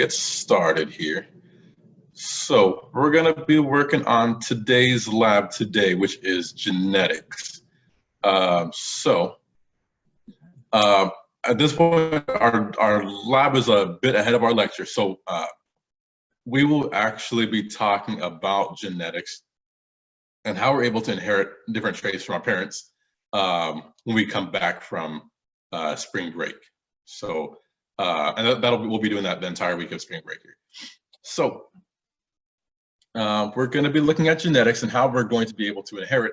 get started here. So we're going to be working on today's lab today, which is genetics. At this point, our lab is a bit ahead of our lecture. So we will actually be talking about genetics and how we're able to inherit different traits from our parents when we come back from spring break. So, and we'll be doing that the entire week of spring break here. So we're going to be looking at genetics and how we're going to be able to inherit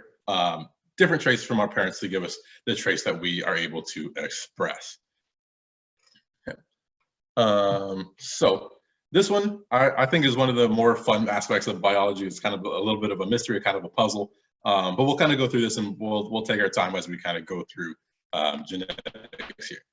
different traits from our parents to give us the traits that we are able to express. Okay. So this one, I think, is one of the more fun aspects of biology. It's kind of a little bit of a mystery, kind of a puzzle, but we'll kind of go through this and we'll take our time as we kind of go through genetics here.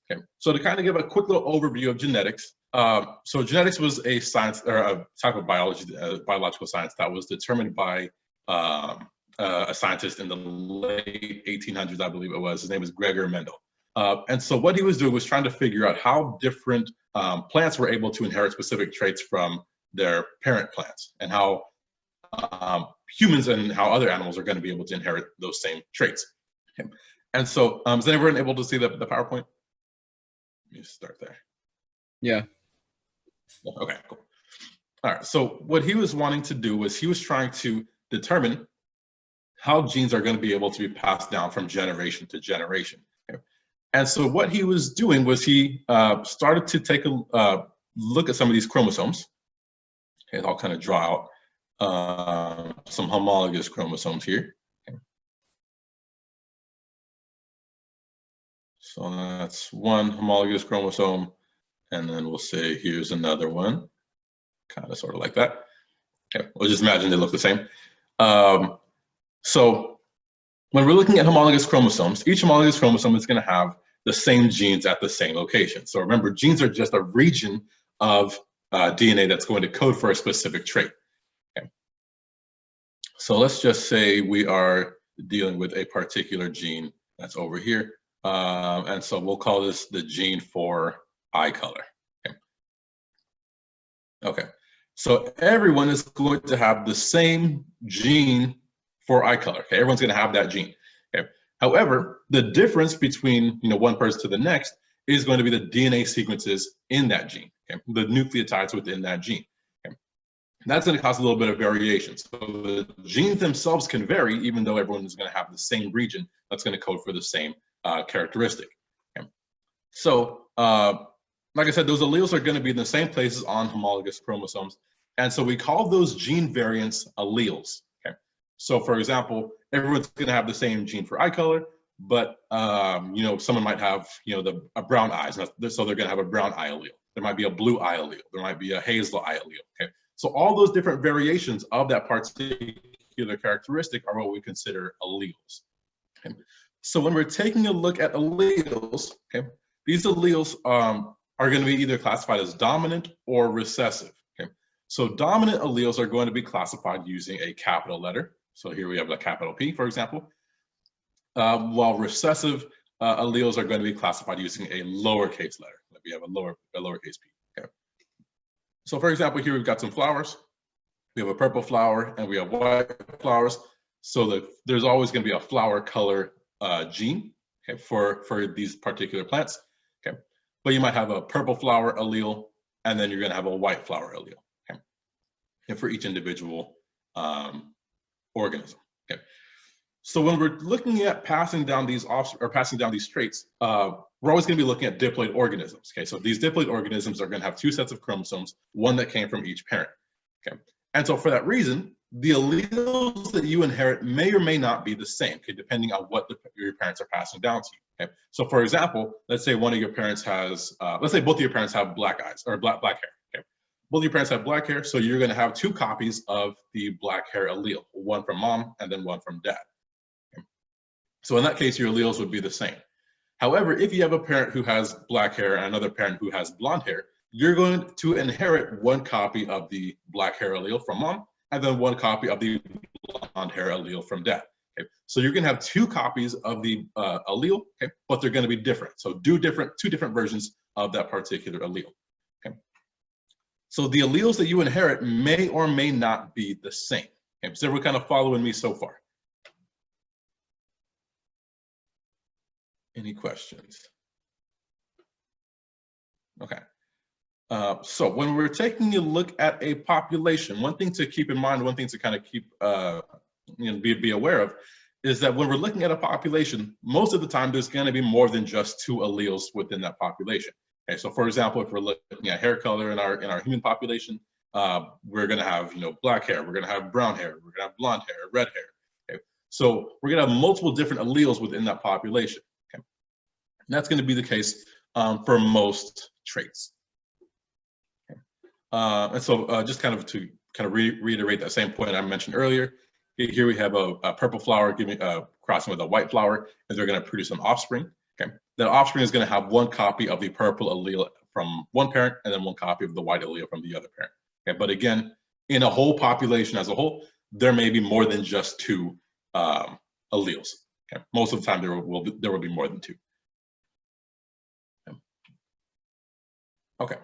Okay, so to kind of give a quick little overview of genetics, so genetics was a science or a type of biology, biological science that was determined by a scientist in the late 1800s, I believe it was. His name was Gregor Mendel. And so what he was doing was trying to figure out how different plants were able to inherit specific traits from their parent plants, and how humans and how other animals are going to be able to inherit those same traits. Okay. And so is anyone able to see the PowerPoint? Let me start there. Yeah. Okay, cool. All right, so what he was wanting to do was he was trying to determine how genes are going to be able to be passed down from generation to generation. Okay. And so what he was doing was he started to take a look at some of these chromosomes. Okay, I'll kind of draw out some homologous chromosomes here. Okay. So that's one homologous chromosome, and then we'll say here's another one, kind of sort of like that. Okay, we'll just imagine they look the same. So when we're looking at homologous chromosomes, each homologous chromosome is going to have the same genes at the same location. So remember, genes are just a region of DNA that's going to code for a specific trait. Okay. So let's just say we are dealing with a particular gene that's over here. And so we'll call this the gene for eye color. Okay. Okay. So everyone is going to have the same gene for eye color. Okay, everyone's going to have that gene. Okay. However, the difference between one person to the next is going to be the DNA sequences in that gene. Okay, the nucleotides within that gene. Okay. And that's going to cause a little bit of variation. So the genes themselves can vary, even though everyone is going to have the same region that's going to code for the same characteristic. Okay. So, like I said, those alleles are going to be in the same places on homologous chromosomes, and so we call those gene variants alleles. So for example, everyone's going to have the same gene for eye color, but someone might have a brown eyes, so they're going to have a brown eye allele. There might be a blue eye allele. There might be a hazel eye allele. Okay, so all those different variations of that particular characteristic are what we consider alleles. Okay. So when we're taking a look at alleles, okay, these alleles are going to be either classified as dominant or recessive. Okay, so dominant alleles are going to be classified using a capital letter. So here we have a capital P, for example, while recessive alleles are going to be classified using a lowercase letter. Like we have a lowercase p. Okay. So for example, here we've got some flowers. We have a purple flower and we have white flowers. So there's always going to be a flower color gene, okay, for these particular plants. Okay, but you might have a purple flower allele, and then you're going to have a white flower allele. Okay, and for each individual organism. Okay, so when we're looking at passing down these traits, we're always going to be looking at diploid organisms. Okay, so these diploid organisms are going to have two sets of chromosomes, one that came from each parent. Okay, and so for that reason, the alleles that you inherit may or may not be the same, okay, depending on what your parents are passing down to you. Okay, so for example, let's say one of your parents has, let's say both of your parents have black eyes or black hair. Okay, both of your parents have black hair, so you're going to have two copies of the black hair allele, one from mom and then one from dad. Okay. So in that case, your alleles would be the same. However, if you have a parent who has black hair and another parent who has blonde hair, you're going to inherit one copy of the black hair allele from mom and then one copy of the blonde hair allele from dad. Okay. So you're going to have two copies of the allele, okay, but they're going to be different. So two different versions of that particular allele. Okay. So the alleles that you inherit may or may not be the same. Okay, so we're kind of following me so far. Any questions? Okay. So when we're taking a look at a population, one thing to keep in mind, one thing to kind of keep, be aware of, is that when we're looking at a population, most of the time there's going to be more than just 2 alleles within that population. Okay, so for example, if we're looking at hair color in our human population, we're going to have black hair, we're going to have brown hair, we're going to have blonde hair, red hair. Okay, so we're going to have multiple different alleles within that population. Okay, and that's going to be the case for most traits. And so just to reiterate that same point I mentioned earlier, here we have a purple flower crossing with a white flower, and they're going to produce an offspring. Okay, that offspring is going to have 1 copy of the purple allele from one parent, and then 1 copy of the white allele from the other parent. Okay, but again, in a whole population as a whole, there may be more than just 2 alleles. Okay, most of the time there will be more than 2. Okay.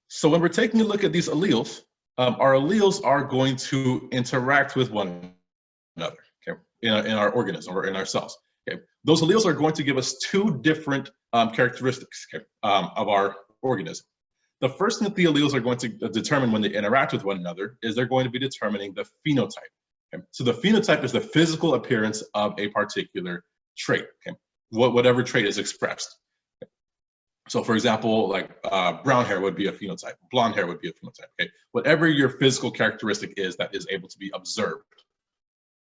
So when we're taking a look at these alleles, our alleles are going to interact with one another, okay, in our organism or in our cells. Okay, those alleles are going to give us 2 different characteristics, okay, of our organism. The first thing that the alleles are going to determine when they interact with one another is they're going to be determining the phenotype. Okay? So the phenotype is the physical appearance of a particular trait, okay? Whatever trait is expressed. So for example, like brown hair would be a phenotype, blonde hair would be a phenotype, okay? Whatever your physical characteristic is that is able to be observed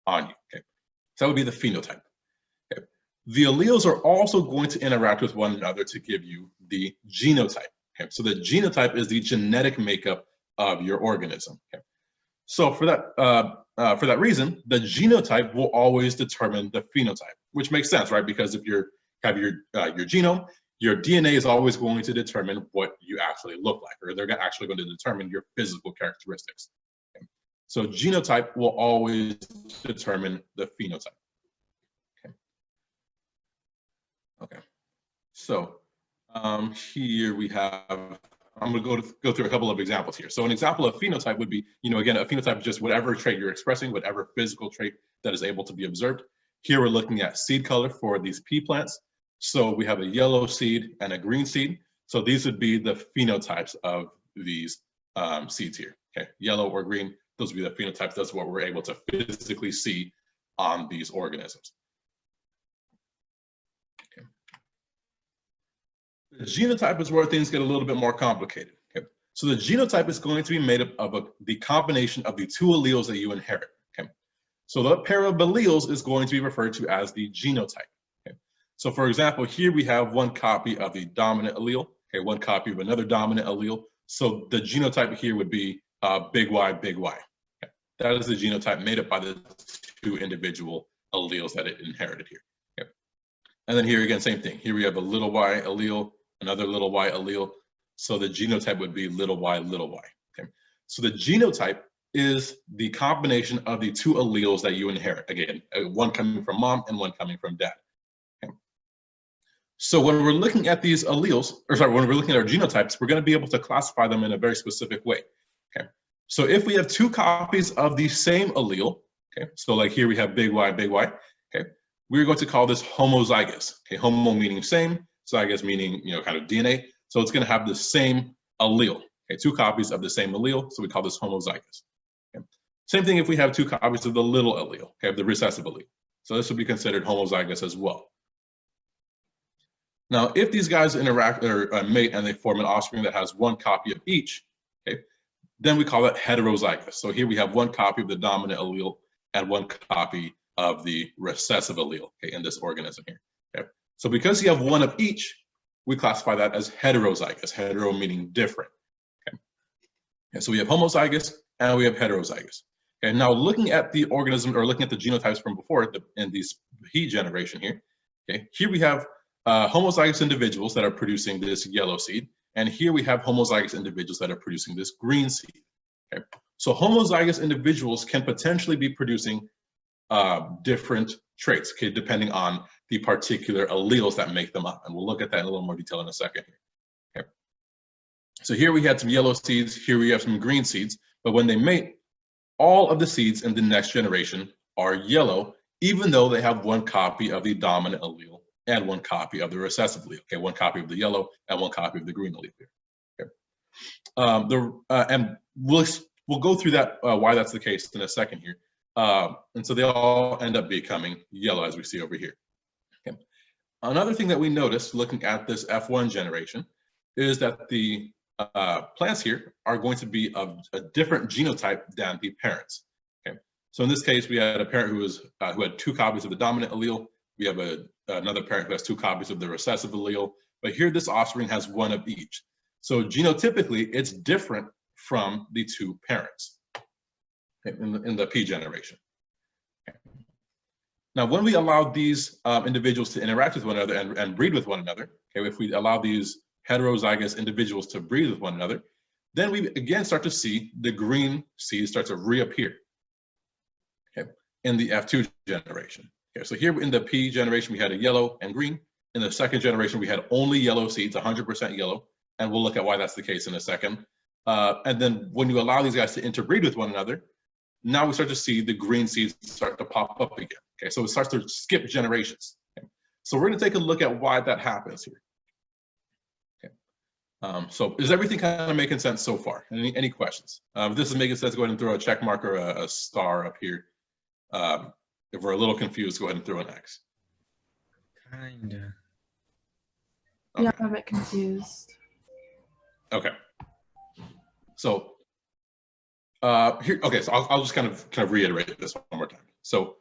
on you, okay? So that would be the phenotype. Okay? The alleles are also going to interact with one another to give you the genotype, okay? So the genotype is the genetic makeup of your organism, okay? So for that reason, the genotype will always determine the phenotype, which makes sense, right? Because if you have your genome, your DNA is always going to determine what you actually look like, or they're actually going to determine your physical characteristics. Okay? So genotype will always determine the phenotype. Okay. Okay. So here we have, I'm going to go through a couple of examples here. So an example of phenotype would be, again, a phenotype is just whatever trait you're expressing, whatever physical trait that is able to be observed. Here we're looking at seed color for these pea plants. So we have a yellow seed and a green seed. So these would be the phenotypes of these seeds here. Okay, yellow or green, those would be the phenotypes. That's what we're able to physically see on these organisms. Okay. The genotype is where things get a little bit more complicated. Okay. So the genotype is going to be made up of the combination of the 2 alleles that you inherit. Okay. So the pair of alleles is going to be referred to as the genotype. So for example, here we have 1 copy of the dominant allele, okay, 1 copy of another dominant allele. So the genotype here would be big Y, big Y. Okay. That is the genotype made up by the 2 individual alleles that it inherited here. Okay. And then here again, same thing. Here we have a little y allele, another little y allele. So the genotype would be little y, little y. Okay. So the genotype is the combination of the 2 alleles that you inherit. Again, 1 coming from mom and 1 coming from dad. So when we're looking at these alleles, when we're looking at our genotypes, we're going to be able to classify them in a very specific way. Okay. So if we have 2 copies of the same allele, okay, so like here we have big Y, okay, we're going to call this homozygous. Okay, homo meaning same, zygous meaning kind of DNA. So it's going to have the same allele. Okay, 2 copies of the same allele, so we call this homozygous. Okay. Same thing if we have 2 copies of the little allele, okay, of the recessive allele. So this would be considered homozygous as well. Now, if these guys interact or mate and they form an offspring that has 1 copy of each, okay, then we call it heterozygous. So here we have 1 copy of the dominant allele and 1 copy of the recessive allele, okay, in this organism here. Okay. So because you have 1 of each, we classify that as heterozygous, hetero meaning different. Okay. And so we have homozygous and we have heterozygous. And now looking at the organism or looking at the genotypes from before in these pea generation here, okay, here we have homozygous individuals that are producing this yellow seed, and here we have homozygous individuals that are producing this green seed. Okay? So homozygous individuals can potentially be producing different traits, okay, depending on the particular alleles that make them up, and we'll look at that in a little more detail in a second. Okay? So here we had some yellow seeds, here we have some green seeds, but when they mate, all of the seeds in the next generation are yellow, even though they have one copy of the dominant allele and one copy of the recessive allele. Okay, one copy of the yellow and one copy of the green allele here. Okay. And we'll go through that why that's the case in a second here. And so they all end up becoming yellow, as we see over here. Okay. Another thing that we noticed looking at this F1 generation is that the plants here are going to be of a different genotype than the parents. Okay, so in this case, we had a parent who had 2 copies of the dominant allele. We have another parent who has 2 copies of the recessive allele, but here this offspring has 1 of each. So genotypically, it's different from the 2 parents in the P generation. Okay. Now, when we allow these individuals to interact with one another and breed with one another, okay, if we allow these heterozygous individuals to breed with one another, then we again start to see the green seeds start to reappear, okay, in the F2 generation. Okay, so here in the P generation, we had a yellow and green. In the second generation, we had only yellow seeds, 100% yellow, and we'll look at why that's the case in a second. And then when you allow these guys to interbreed with one another, now we start to see the green seeds start to pop up again. Okay, so it starts to skip generations. Okay. So we're going to take a look at why that happens here. So is everything kind of making sense so far? Any questions? If this is making sense, go ahead and throw a check mark or a star up here. If we're a little confused, go ahead and throw an X. Kinda. Okay. Yeah, I'm a bit confused. Okay. So here, okay, so I'll just kind of reiterate this one more time. So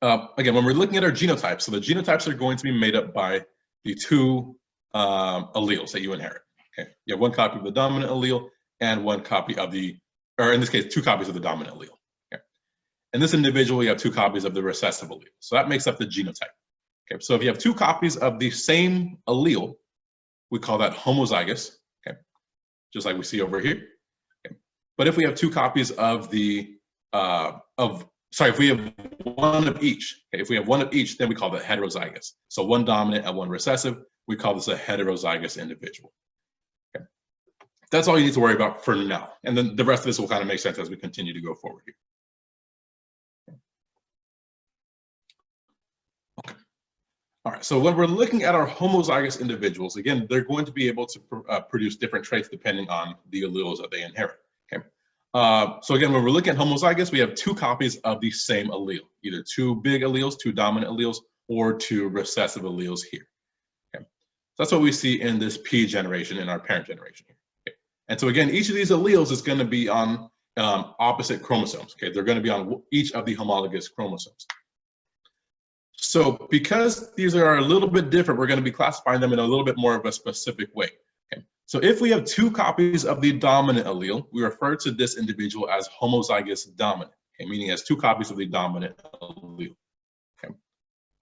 again, when we're looking at our genotypes, so the genotypes are going to be made up by the 2 alleles that you inherit. Okay, you have 1 copy of the dominant allele and 1 copy of the, or in this case, 2 copies of the dominant allele. Okay, in this individual, you have 2 copies of the recessive allele. So that makes up the genotype. Okay, so if you have 2 copies of the same allele, we call that homozygous. Okay, just like we see over here. Okay. But if we have 2 copies of the if we have 1 of each, okay, if we have 1 of each, then we call that heterozygous. So 1 dominant and 1 recessive, we call this a heterozygous individual. Okay. That's all you need to worry about for now. And then the rest of this will kind of make sense as we continue to go forward here. Okay. All right, so when we're looking at our homozygous individuals, again, they're going to be able to produce different traits depending on the alleles that they inherit. Okay. So again, when we're looking at homozygous, we have 2 copies of the same allele, either 2 big alleles, 2 dominant alleles, or 2 recessive alleles here. Okay. So that's what we see in this P generation, in our parent generation here. Okay. And so again, each of these alleles is going to be on opposite chromosomes. Okay, they're going to be on each of the homologous chromosomes. So because these are a little bit different, we're going to be classifying them in a little bit more of a specific way. Okay. So if we have 2 copies of the dominant allele, we refer to this individual as homozygous dominant, okay, meaning it has 2 copies of the dominant allele. Okay.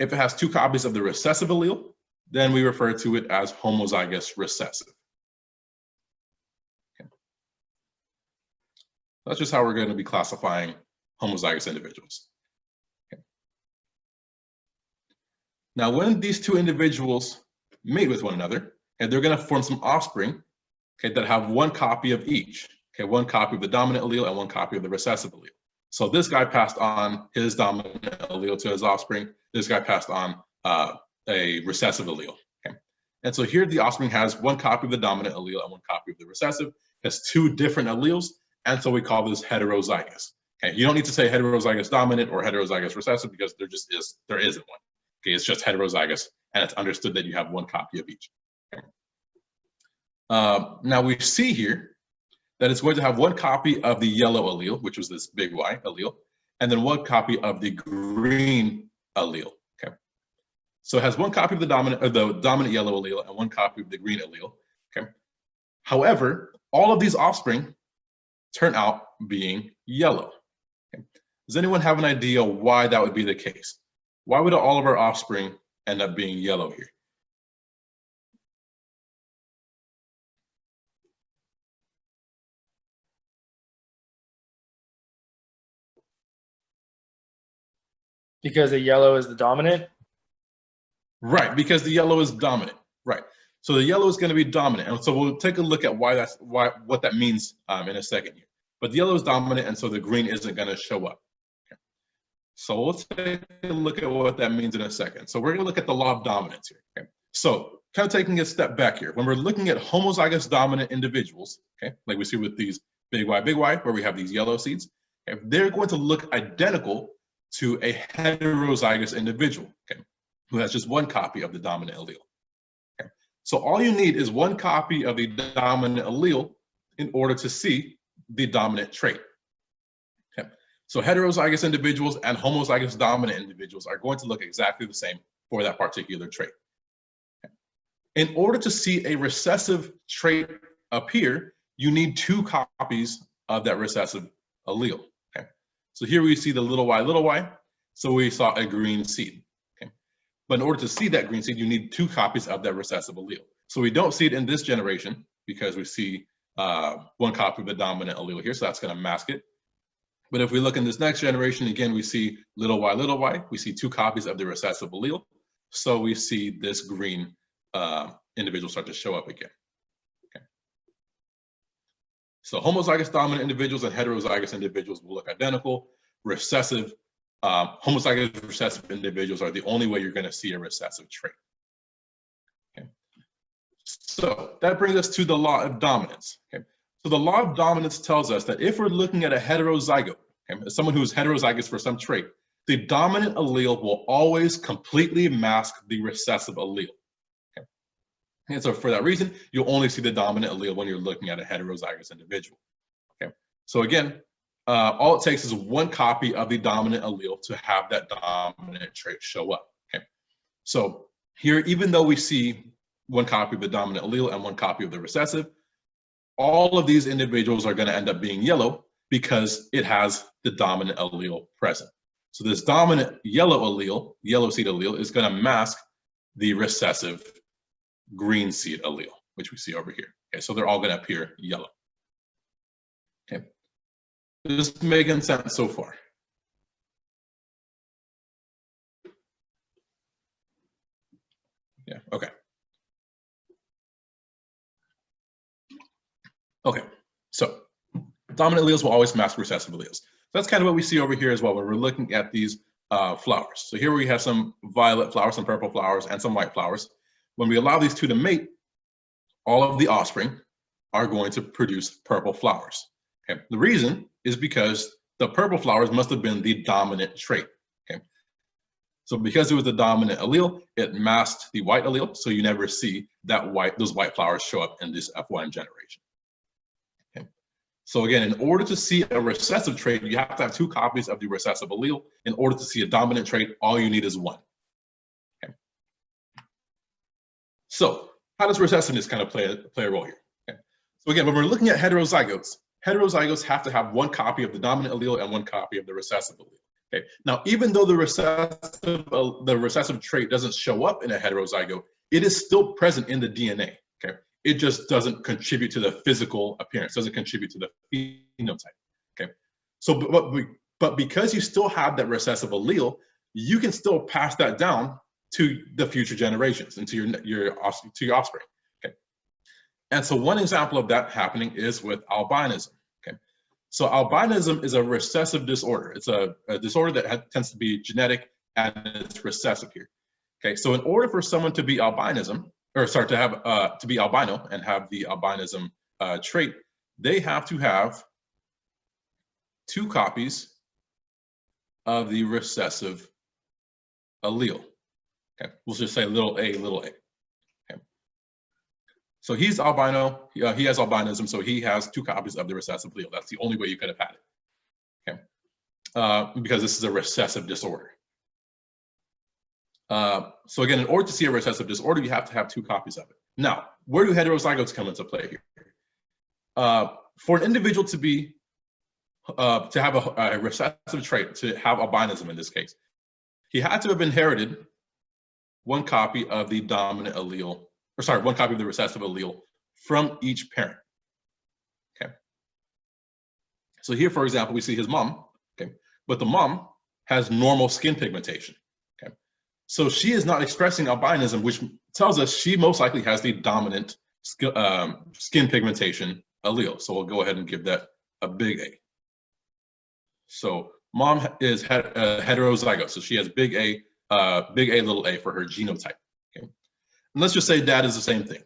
If it has 2 copies of the recessive allele, then we refer to it as homozygous recessive. Okay. That's just how we're going to be classifying homozygous individuals. Okay. Now, when these 2 individuals mate with one another, and they're going to form some offspring, okay, that have 1 copy of each. Okay, 1 copy of the dominant allele and 1 copy of the recessive allele. So this guy passed on his dominant allele to his offspring. This guy passed on a recessive allele. Okay, and so here the offspring has 1 copy of the dominant allele and 1 copy of the recessive. It has 2 different alleles, and so we call this heterozygous. Okay, you don't need to say heterozygous dominant or heterozygous recessive because there isn't one. Okay, it's just heterozygous, and it's understood that you have 1 copy of each. Now we see here that it's going to have 1 copy of the yellow allele, which was this big Y allele, and then 1 copy of the green allele. Okay, so it has 1 copy of the dominant yellow allele and 1 copy of the green allele. Okay, however, all of these offspring turn out being yellow. Okay. Does anyone have an idea why that would be the case? Why would all of our offspring end up being yellow here? Because the yellow is the dominant? Right, because the yellow is dominant. Right. So the yellow is going to be dominant, and so we'll take a look at what that means in a second here. But the yellow is dominant, and so the green isn't going to show up. Okay. So we'll take a look at what that means in a second. So we're going to look at the law of dominance here. Okay. So kind of taking a step back here, when we're looking at homozygous dominant individuals, okay, like we see with these big Y, where we have these yellow seeds, okay, they're going to look identical to a heterozygous individual, okay, who has just one copy of the dominant allele. Okay. So all you need is one copy of the dominant allele in order to see the dominant trait. Okay. So heterozygous individuals and homozygous dominant individuals are going to look exactly the same for that particular trait. Okay. In order to see a recessive trait appear, you need two copies of that recessive allele. Okay. So here we see the little y, so we saw a green seed. Okay. But in order to see that green seed, you need two copies of that recessive allele. So we don't see it in this generation because we see one copy of the dominant allele here, so that's going to mask it. But if we look in this next generation, again, we see little y, we see two copies of the recessive allele. So we see this green individual start to show up again. Okay. So homozygous dominant individuals and heterozygous individuals will look identical. Recessive, homozygous recessive individuals are the only way you're going to see a recessive trait. Okay. So that brings us to the law of dominance. Okay. So the law of dominance tells us that if we're looking at a heterozygote, okay, someone who is heterozygous for some trait, the dominant allele will always completely mask the recessive allele. Okay. And so for that reason, you'll only see the dominant allele when you're looking at a heterozygous individual. Okay. So again, all it takes is one copy of the dominant allele to have that dominant trait show up. Okay. So here, even though we see one copy of the dominant allele and one copy of the recessive, all of these individuals are going to end up being yellow because it has the dominant allele present. So this dominant yellow allele, yellow seed allele, is going to mask the recessive green seed allele, which we see over here. Okay, so they're all going to appear yellow. Okay, is this making sense so far? Yeah, okay. Okay, so dominant alleles will always mask recessive alleles. So that's kind of what we see over here as well when we're looking at these flowers. So here we have some violet flowers, some purple flowers, and some white flowers. When we allow these two to mate, all of the offspring are going to produce purple flowers. Okay? The reason is because the purple flowers must have been the dominant trait. Okay? So because it was the dominant allele, it masked the white allele, so you never see that those white flowers show up in this F1 generation. So again, in order to see a recessive trait, you have to have two copies of the recessive allele. In order to see a dominant trait, all you need is one. Okay. So how does recessiveness kind of play a role here? Okay. So again, when we're looking at heterozygotes have to have one copy of the dominant allele and one copy of the recessive allele. Okay. Now, even though the recessive trait doesn't show up in a heterozygote, it is still present in the DNA. Okay. It just doesn't contribute to the physical appearance, doesn't contribute to the phenotype, okay? So, but because you still have that recessive allele, you can still pass that down to the future generations and to your offspring, okay? And so one example of that happening is with albinism, okay? So albinism is a recessive disorder. It's a disorder that tends to be genetic and it's recessive here, okay? So in order for someone to be albinism, or sorry, to be albino and have the albinism trait, they have to have two copies of the recessive allele. Okay, we'll just say little a, little a. Okay. So he's albino, he has albinism, so he has two copies of the recessive allele. That's the only way you could have had it. Okay, because this is a recessive disorder. So again, in order to see a recessive disorder, you have to have two copies of it. Now, where do heterozygotes come into play here? For an individual to have a recessive trait, to have albinism in this case, he had to have inherited one copy of the dominant allele, or sorry, one copy of the recessive allele from each parent. Okay. So here, for example, we see his mom. Okay, but the mom has normal skin pigmentation. So she is not expressing albinism, which tells us she most likely has the dominant skin pigmentation allele. So we'll go ahead and give that a big A. So mom is heterozygote, so she has big A, little a for her genotype. Okay, and let's just say dad is the same thing.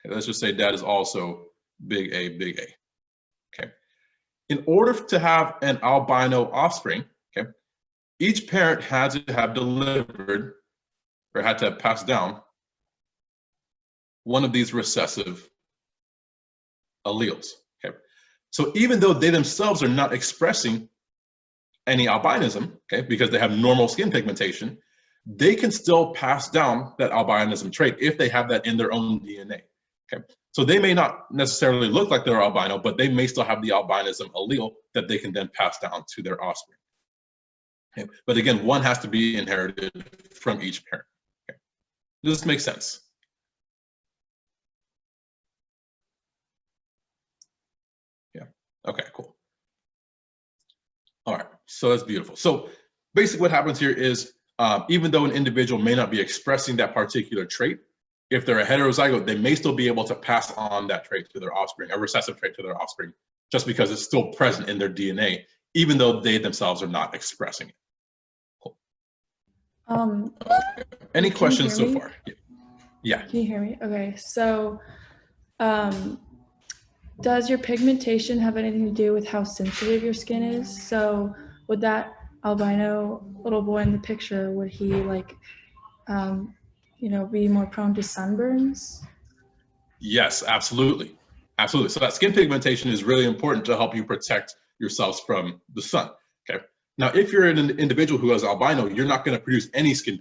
Okay, let's just say dad is also big A, big A. Okay, in order to have an albino offspring, okay, each parent had to have delivered or had to have passed down one of these recessive alleles. Okay, so even though they themselves are not expressing any albinism, okay, because they have normal skin pigmentation, they can still pass down that albinism trait if they have that in their own DNA. Okay, so they may not necessarily look like they're albino, but they may still have the albinism allele that they can then pass down to their offspring. Okay, but again, one has to be inherited from each parent. Okay, does this make sense? Yeah. Okay. Cool. All right, so that's beautiful. So basically what happens here is even though an individual may not be expressing that particular trait, if they're a heterozygote, they may still be able to pass on that trait to their offspring, a recessive trait to their offspring, just because it's still present in their DNA, even though they themselves are not expressing it. Cool. Any questions so far? Yeah. Can you hear me? Okay, so does your pigmentation have anything to do with how sensitive your skin is? So would that albino little boy in the picture, would he like, be more prone to sunburns? Yes, absolutely. Absolutely. So that skin pigmentation is really important to help you protect yourselves from the sun. Okay. Now, if you're an individual who has albino, you're not going to produce any skin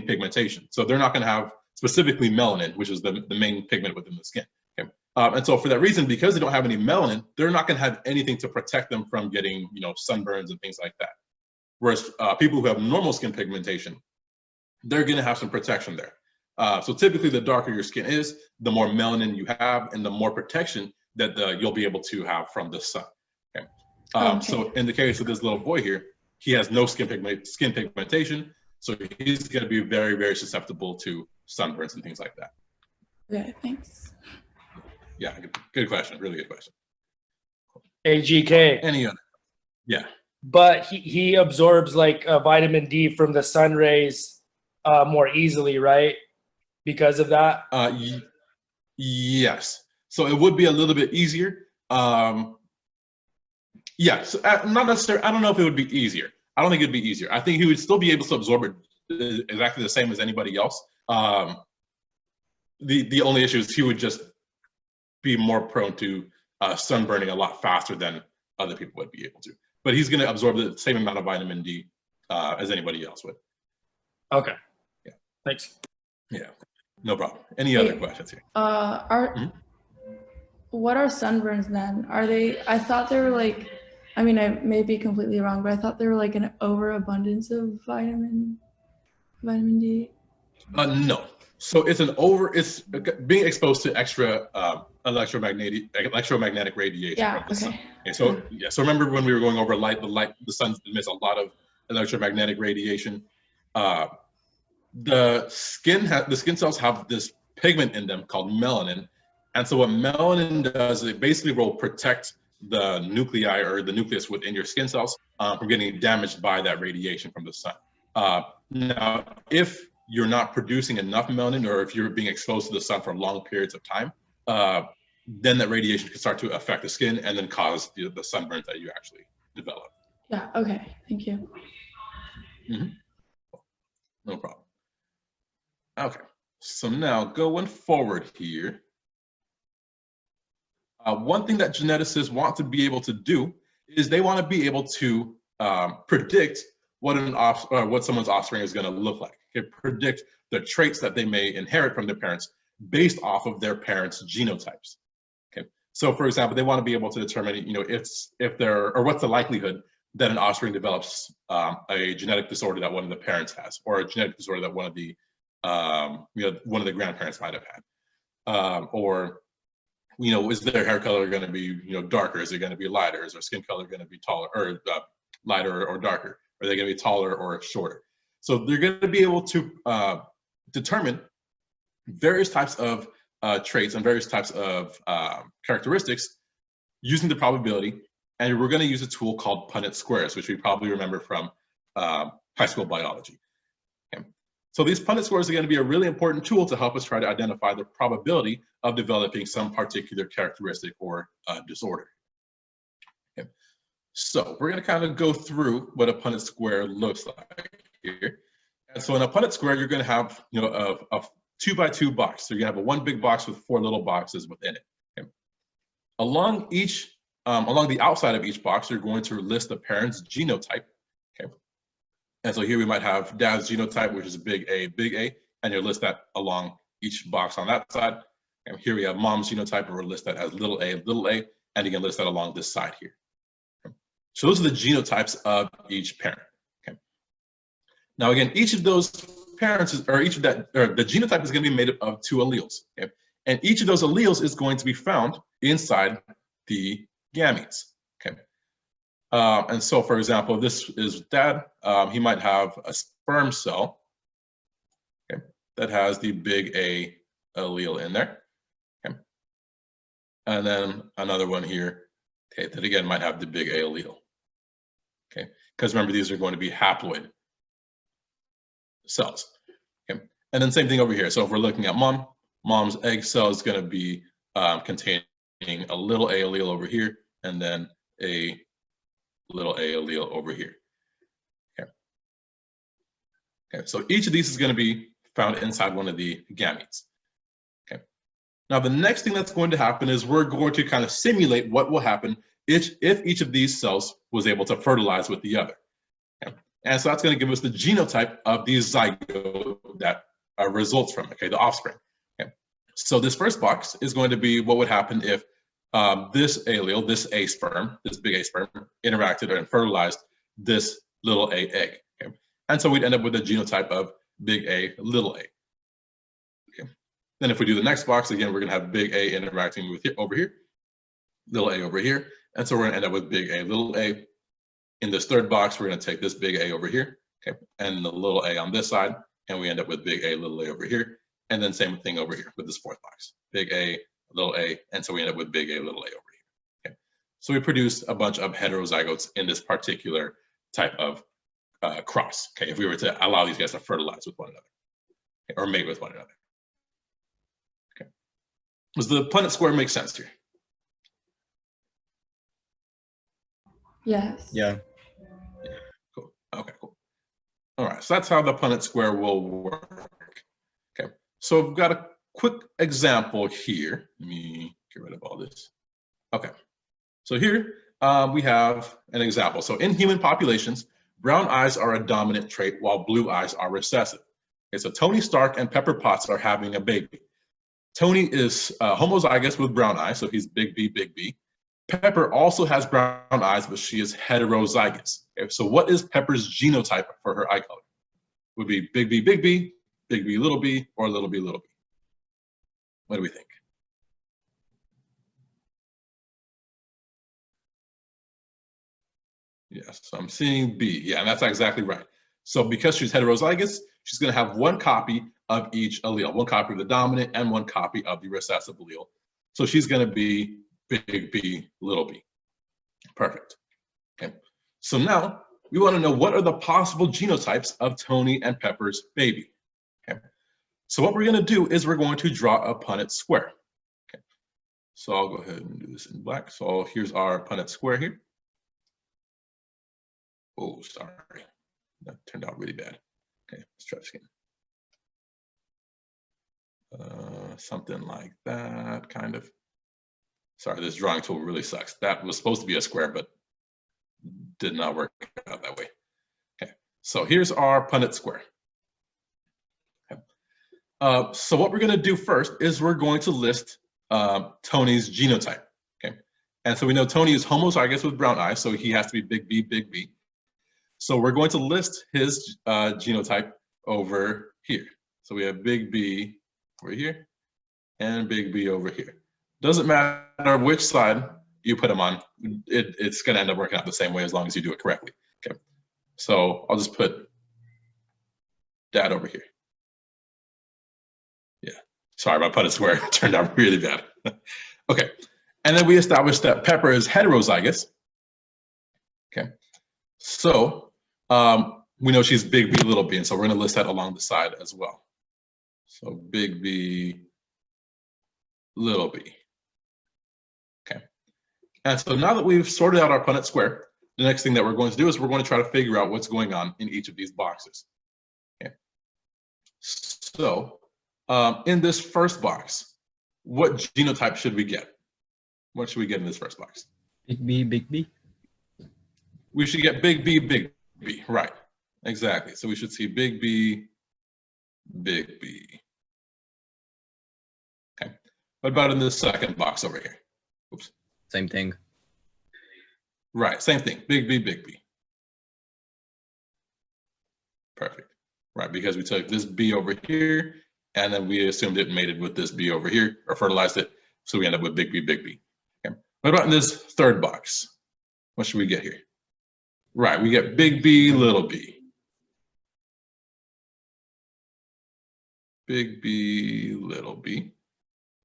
pigmentation. So they're not going to have specifically melanin, which is the main pigment within the skin. Okay. And so for that reason, because they don't have any melanin, they're not going to have anything to protect them from getting, sunburns and things like that. Whereas people who have normal skin pigmentation, they're going to have some protection there. So typically, the darker your skin is, the more melanin you have, and the more protection that you'll be able to have from the sun. Okay. Okay. So in the case of this little boy here, he has no skin pigmentation, so he's going to be very, very susceptible to sunburns and things like that. Okay, thanks. Yeah, good question. Really good question. AGK. Any other? Yeah. But he absorbs like vitamin D from the sun rays more easily, right? Because of that? Yes. So it would be a little bit easier. Yeah, so not necessarily. I don't know if it would be easier. I don't think it'd be easier. I think he would still be able to absorb it exactly the same as anybody else. The only issue is he would just be more prone to sunburning a lot faster than other people would be able to. But he's going to absorb the same amount of vitamin D as anybody else would. Okay. Yeah. Thanks. Yeah. No problem. Any other questions here? What are sunburns then? Are they? I thought they were like. I mean, I may be completely wrong, but I thought they were like an overabundance of vitamin D. No. So it's being exposed to extra electromagnetic radiation from the sun. Okay, so yeah. So remember when we were going over the sun emits a lot of electromagnetic radiation. The skin cells have this pigment in them called melanin, and so what melanin does is it basically will protect the nuclei or the nucleus within your skin cells from getting damaged by that radiation from the sun. Now, if you're not producing enough melanin, or if you're being exposed to the sun for long periods of time, then that radiation can start to affect the skin and then cause the sunburns that you actually develop. Yeah. Okay. Thank you. Mm-hmm. No problem. Okay. So now going forward here, one thing that geneticists want to be able to do is they want to be able to predict what someone's offspring is going to look like. Okay, predict the traits that they may inherit from their parents based off of their parents' genotypes. Okay, so for example, they want to be able to determine, what's the likelihood that an offspring develops a genetic disorder that one of the parents has, or a genetic disorder that one of the grandparents might have had, or is their hair color going to be darker? Is it going to be lighter? Is their skin color going to be taller or lighter or darker? Are they going to be taller or shorter? So they're going to be able to determine various types of traits and various types of characteristics using the probability. And we're going to use a tool called Punnett squares, which we probably remember from high school biology. Okay. So these Punnett squares are going to be a really important tool to help us try to identify the probability of developing some particular characteristic or disorder. Okay. So we're going to kind of go through what a Punnett square looks like here. And so in a Punnett square, you're going to have a 2x2 box. So you're going to have a one big box with 4 little boxes within it. Okay. Along the outside of each box, you're going to list the parent's genotype. Okay. And so here we might have dad's genotype, which is big A, and you'll list that along each box on that side. And here we have mom's genotype, and we'll list that as little a, and you can list that along this side here. Okay. So those are the genotypes of each parent. Okay. Now again, each of those parents the genotype is going to be made up of 2 alleles. Okay. And each of those alleles is going to be found inside the gametes. Okay. And so, for example, this is dad. He might have a sperm cell, okay, that has the big A allele in there. Okay. And then another one here, okay, that again might have the big A allele. Okay, because remember, these are going to be haploid cells. Okay. And then same thing over here. So if we're looking at mom's egg cell is going to be containing a little a allele over here, and then a little a allele over here. Okay. Okay. So each of these is going to be found inside one of the gametes. Okay. Now the next thing that's going to happen is we're going to kind of simulate what will happen if each of these cells was able to fertilize with the other. Okay. And so that's going to give us the genotype of the zygote that results from, okay, the offspring. Okay. So this first box is going to be what would happen if this allele, this A sperm, this big A sperm, interacted and fertilized this little a egg. Okay. And so we'd end up with a genotype of big A, little a. Okay. Then if we do the next box, again, we're going to have big A interacting with over here, little a over here. And so we're going to end up with big A, little a. In this third box, we're going to take this big A over here, okay, and the little a on this side, and we end up with big A, little a over here. And then same thing over here with this fourth box, big A, little a, and so we end up with big A, little a over here. Okay. So we produce a bunch of heterozygotes in this particular type of cross, okay, if we were to allow these guys to fertilize with one another, okay, or mate with one another. Okay. Does the Punnett square make sense here? Yes. Yeah. Cool. Okay, cool. All right, so that's how the Punnett square will work. Okay, so I've got a quick example here. Let me get rid of all this. Okay, so here we have an example. So in human populations, brown eyes are a dominant trait while blue eyes are recessive. Okay, so Tony Stark and Pepper Potts are having a baby. Tony is homozygous with brown eyes, so he's big B, big B. Pepper also has brown eyes, but she is heterozygous. Okay, so what is Pepper's genotype for her eye color? Would be big B, big B, big B, little b, or little b, little b. What do we think? Yes, so I'm seeing B. Yeah, and that's exactly right. So because she's heterozygous, she's going to have one copy of each allele, one copy of the dominant and one copy of the recessive allele. So she's going to be big B, little b. Perfect. Okay. So now we want to know what are the possible genotypes of Tony and Pepper's baby. Okay. So what we're going to do is we're going to draw a Punnett square. Okay. So I'll go ahead and do this in black. So here's our Punnett square here. Oh, sorry. That turned out really bad. Okay, let's try this again. Something like that, kind of. Sorry, this drawing tool really sucks. That was supposed to be a square, but did not work out that way. Okay, so here's our Punnett square. Okay. So what we're going to do first is we're going to list Tony's genotype. Okay, and so we know Tony is homozygous with brown eyes, so he has to be big B, big B. So we're going to list his genotype over here. So we have big B over here and big B over here. Doesn't matter which side you put them on, it's going to end up working out the same way as long as you do it correctly. Okay, so I'll just put that over here. Yeah, sorry, my Punnett square turned out really bad. Okay, and then we established that Pepper is heterozygous. Okay, so we know she's big B, little b, and so we're going to list that along the side as well. So big B, little b. Okay, and so now that we've sorted out our Punnett square, the next thing that we're going to do is we're going to try to figure out what's going on in each of these boxes. Okay, so in this first box, what genotype should we get? What should we get in this first box? Big B, big B. We should get big B, right? Exactly. So we should see big B, big B. Okay. What about in the second box over here? Oops. Same thing. Right. Same thing. Big B, big B. Perfect. Right. Because we took this B over here, and then we assumed it mated with this B over here, or fertilized it. So we end up with big B, big B. Okay. What about in this third box? What should we get here? Right. We get big B, little b. Big B, little b.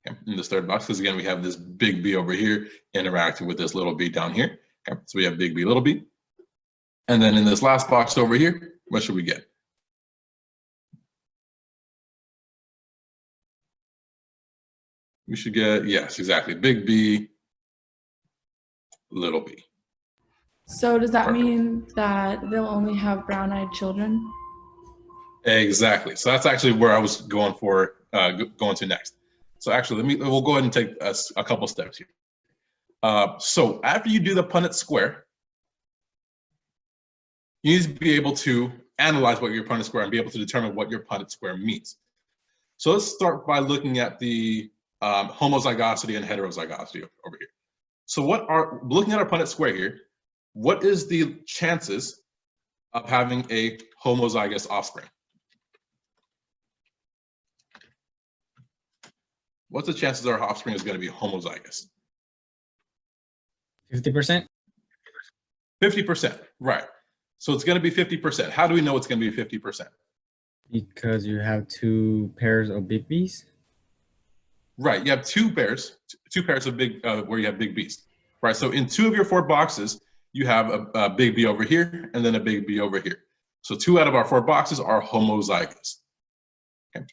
Okay. In this third box, because again, we have this big B over here interacting with this little b down here. Okay. So we have big B, little b. And then in this last box over here, what should we get? We should get, yes, exactly, big B, little b. So does that Perfect. mean that they'll only have brown-eyed children? Exactly. So that's actually where I was going for, going to next. So actually, we'll go ahead and take a couple steps here. So after you do the Punnett square, you need to be able to analyze what your Punnett square and be able to determine what your Punnett square means. So let's start by looking at the homozygosity and heterozygosity over here. So looking at our Punnett square here, what is the chances of having a homozygous offspring? What's the chances our offspring is going to be homozygous? 50%. 50%, right. So it's going to be 50%. How do we know it's going to be 50%? Because you have 2 pairs of big B's. Right, you have two pairs of big, where you have big B's. Right, so in 2 of your 4 boxes, you have a big B over here and then a big B over here. So 2 out of our 4 boxes are homozygous. Okay.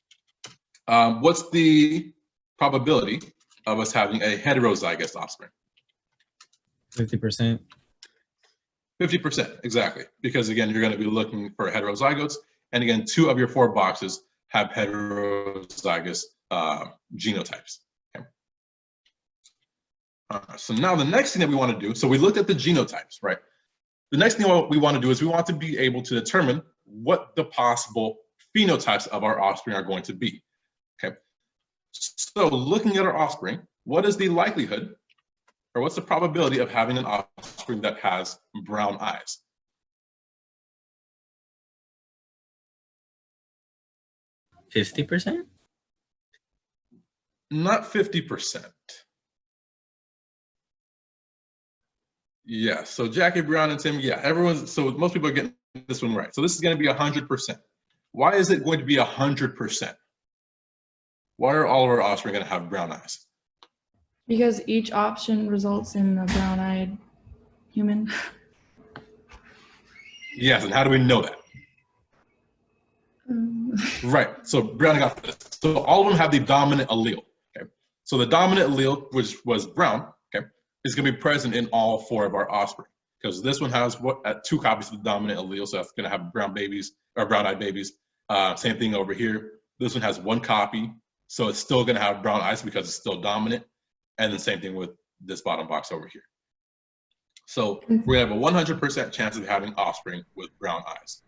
What's the probability of us having a heterozygous offspring? 50%. 50%, exactly. Because again, you're going to be looking for heterozygotes. And again, 2 of your 4 boxes have heterozygous genotypes. Okay. So now the next thing that we want to do, so we looked at the genotypes, right? The next thing we want to do is we want to be able to determine what the possible phenotypes of our offspring are going to be. Okay. So looking at our offspring, what is the likelihood or what's the probability of having an offspring that has brown eyes? %50%? Not 50%. Yeah, so Jackie, Brown, and Tim, yeah, so most people are getting this one right. So this is going to be 100%. Why is it going to be 100%? Why are all of our offspring going to have brown eyes? Because each option results in a brown-eyed human. Yes, and how do we know that? Right, so Brown got this. So all of them have the dominant allele. Okay, so the dominant allele, which was brown, okay, is going to be present in all 4 of our offspring. Because this one has 2 copies of the dominant allele, so that's going to have brown babies or brown-eyed babies. Same thing over here. This one has 1 copy, so it's still going to have brown eyes because it's still dominant. And the same thing with this bottom box over here. So we have a 100% chance of having offspring with brown eyes.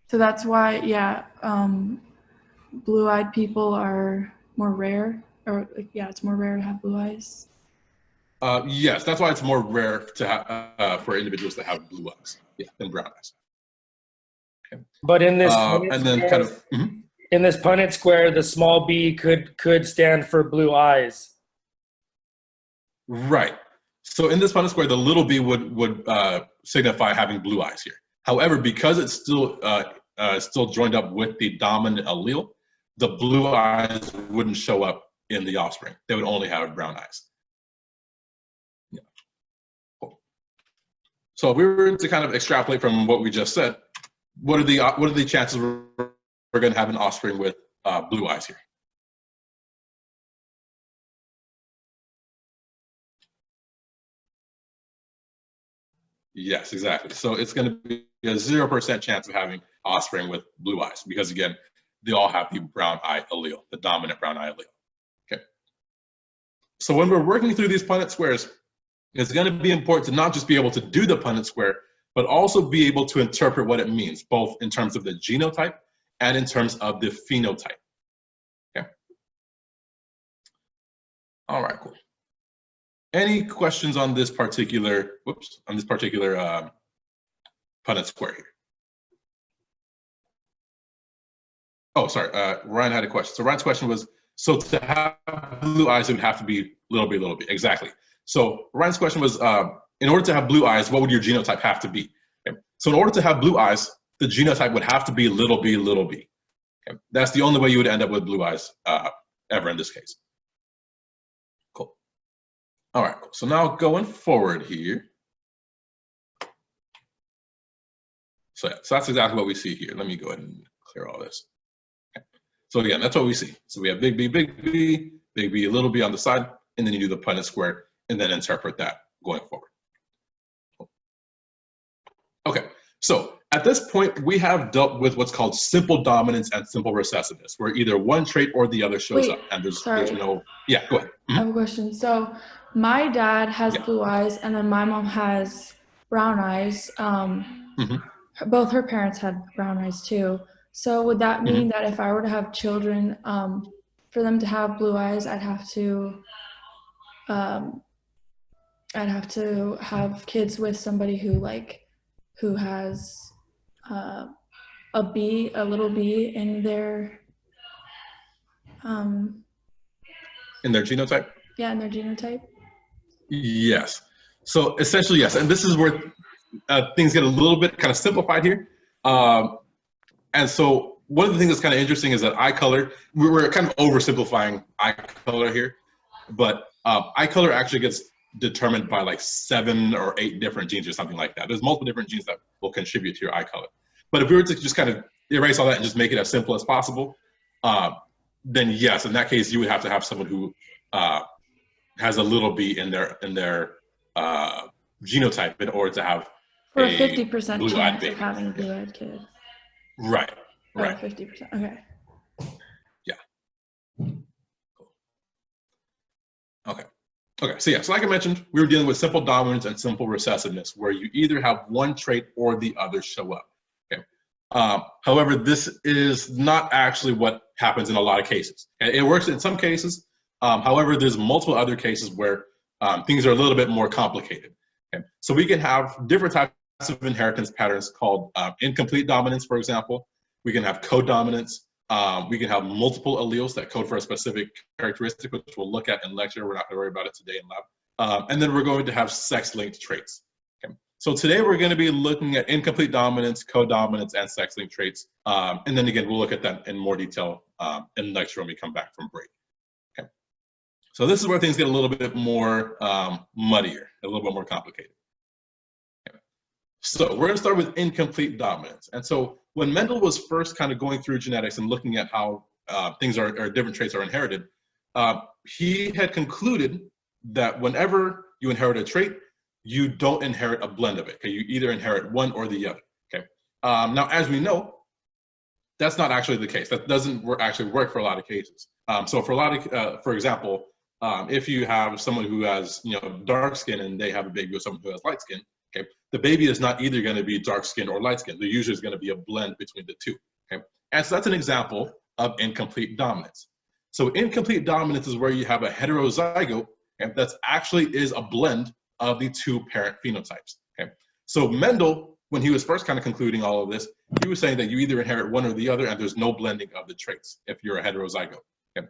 So that's why, yeah, blue-eyed people are more rare, or yeah, it's more rare to have blue eyes. Yes, that's why it's more rare to have for individuals that have blue eyes, yeah, than brown eyes. Okay. But in this and then kind of in this Punnett square, the small b could stand for blue eyes. Right. So in this Punnett square, the little b would signify having blue eyes here. However, because it's still still joined up with the dominant allele, the blue eyes wouldn't show up in the offspring. They would only have brown eyes. Yeah. Cool. So if we were to kind of extrapolate from what we just said, what are the chances we're going to have an offspring with blue eyes here? Yes, exactly. So it's going to be a 0% chance of having offspring with blue eyes because, again, they all have the brown eye allele, the dominant brown eye allele. Okay. So when we're working through these Punnett squares, it's going to be important to not just be able to do the Punnett square, but also be able to interpret what it means, both in terms of the genotype and in terms of the phenotype. Okay. All right, cool. Any questions on this particular, Punnett square here? Oh, sorry, Ryan had a question. So Ryan's question was, so to have blue eyes, it would have to be little b, exactly. So Ryan's question was, in order to have blue eyes, what would your genotype have to be? Okay. So in order to have blue eyes, the genotype would have to be little b. Okay. That's the only way you would end up with blue eyes ever in this case. Cool. All right, cool. So now going forward here. So yeah, so that's exactly what we see here. Let me go ahead and clear all this. Okay. So again, that's what we see. So we have big B, little b on the side, and then you do the Punnett square, and then interpret that going forward. Okay, so at this point, we have dealt with what's called simple dominance and simple recessiveness, where either one trait or the other shows up, and there's no, yeah, go ahead. I have a question. So my dad has blue eyes, and then my mom has brown eyes. Both her parents had brown eyes too. So would that mean that if I were to have children, for them to have blue eyes, I'd have to have kids with somebody who has a little b in their genotype? Yeah, in their genotype. Yes. So essentially, yes. And this is where things get a little bit kind of simplified here. And so one of the things that's kind of interesting is that eye color, we're kind of oversimplifying eye color here, but eye color actually gets determined by like 7 or 8 different genes or something like that. There's multiple different genes that will contribute to your eye color. But if we were to just kind of erase all that and just make it as simple as possible, then yes, in that case, you would have to have someone who has a little b in their genotype in order to have for a 50% chance of having a blue-eyed kid. Right. Oh, 50%. Okay. Yeah. Okay. Okay. So yeah. So like I mentioned, we were dealing with simple dominance and simple recessiveness, where you either have one trait or the other show up. Okay. However, this is not actually what happens in a lot of cases. It works in some cases. However, there's multiple other cases where things are a little bit more complicated. Okay. So we can have different types of inheritance patterns called incomplete dominance, for example. We can have codominance. We can have multiple alleles that code for a specific characteristic, which we'll look at in lecture. We're not going to worry about it today in lab. And then we're going to have sex-linked traits. Okay. So today we're going to be looking at incomplete dominance, codominance, and sex-linked traits. And then again, we'll look at that in more detail in lecture when we come back from break. Okay. So this is where things get a little bit more muddier, a little bit more complicated. Okay. So we're going to start with incomplete dominance. And so when Mendel was first kind of going through genetics and looking at how things or different traits are inherited, he had concluded that whenever you inherit a trait, you don't inherit a blend of it. Okay, you either inherit one or the other. Okay. Now, as we know, that's not actually the case. That doesn't actually work for a lot of cases. So for a lot of, for example, if you have someone who has dark skin and they have a baby with someone who has light skin, okay, the baby is not either going to be dark skin or light skin. There usually is going to be a blend between the two. Okay, and so that's an example of incomplete dominance. So incomplete dominance is where you have a heterozygote, and that actually is a blend of the two parent phenotypes. Okay, so Mendel, when he was first kind of concluding all of this, he was saying that you either inherit one or the other, and there's no blending of the traits if you're a heterozygote. Okay,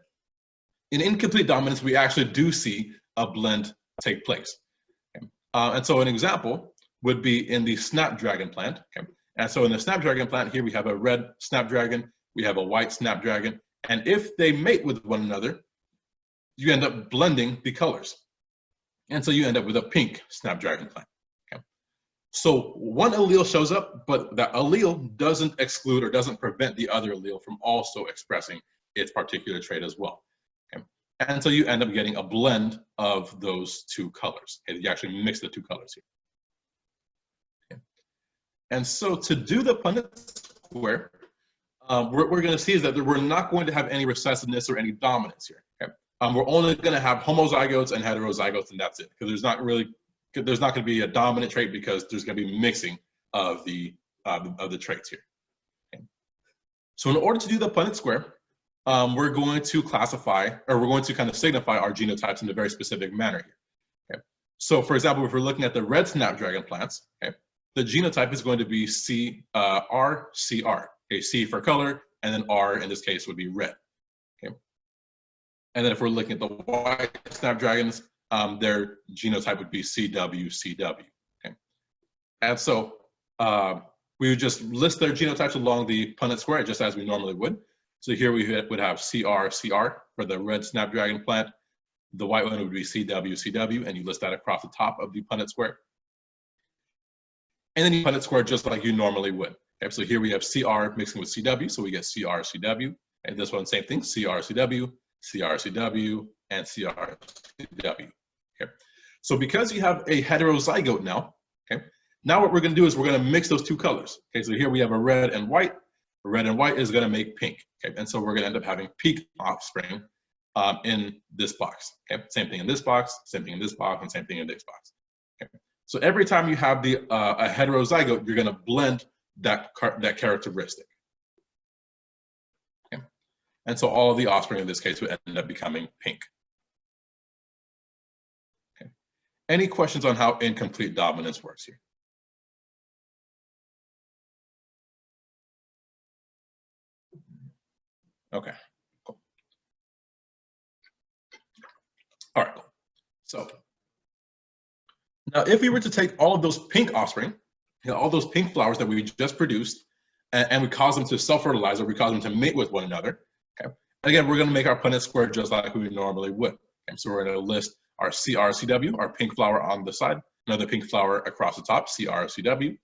in incomplete dominance, we actually do see a blend take place. Okay? And so an example would be in the snapdragon plant. Okay? And so in the snapdragon plant here, we have a red snapdragon, we have a white snapdragon, and if they mate with one another, you end up blending the colors. And so you end up with a pink snapdragon plant. Okay? So one allele shows up, but that allele doesn't exclude or doesn't prevent the other allele from also expressing its particular trait as well. Okay? And so you end up getting a blend of those two colors. Okay? You actually mix the two colors here. Okay? And so to do the Punnett square, what we're going to see is that we're not going to have any recessiveness or any dominance here. Okay? We're only going to have homozygotes and heterozygotes, and that's it. Because there's not going to be a dominant trait because there's going to be mixing of the traits here. Okay? So in order to do the Punnett square, we're going to classify, or we're going to kind of signify our genotypes in a very specific manner here. Okay? So for example, if we're looking at the red snapdragon plants, okay, the genotype is going to be RCR. Okay, C for color, and then R in this case would be red. Okay. And then if we're looking at the white snapdragons, their genotype would be CW. Okay. And so we would just list their genotypes along the Punnett square just as we normally would. So here we would have CR for the red snapdragon plant. The white one would be CW, and you list that across the top of the Punnett square. And then you Punnett square just like you normally would. Okay, so here we have CR mixing with CW, so we get CRCW. And this one, same thing, CRCW, and CRCW. Okay, so because you have a heterozygote now, okay, now what we're going to do is we're going to mix those two colors. Okay, so here we have a red and white. Red and white is going to make pink. Okay, and so we're going to end up having pink offspring in this box. Okay, same thing in this box, same thing in this box, and same thing in this box. Okay, so every time you have a heterozygote, you're going to blend that characteristic. Okay. And so all of the offspring in this case would end up becoming pink. Okay. Any questions on how incomplete dominance works here? Okay, cool. All right, cool. So now if we were to take all of those pink offspring, all those pink flowers that we just produced, and we cause them to self-fertilize, or we cause them to mate with one another. Okay. Again, we're going to make our Punnett square just like we normally would. Okay. So we're going to list our CRCW, our pink flower on the side, another pink flower across the top, CRCW.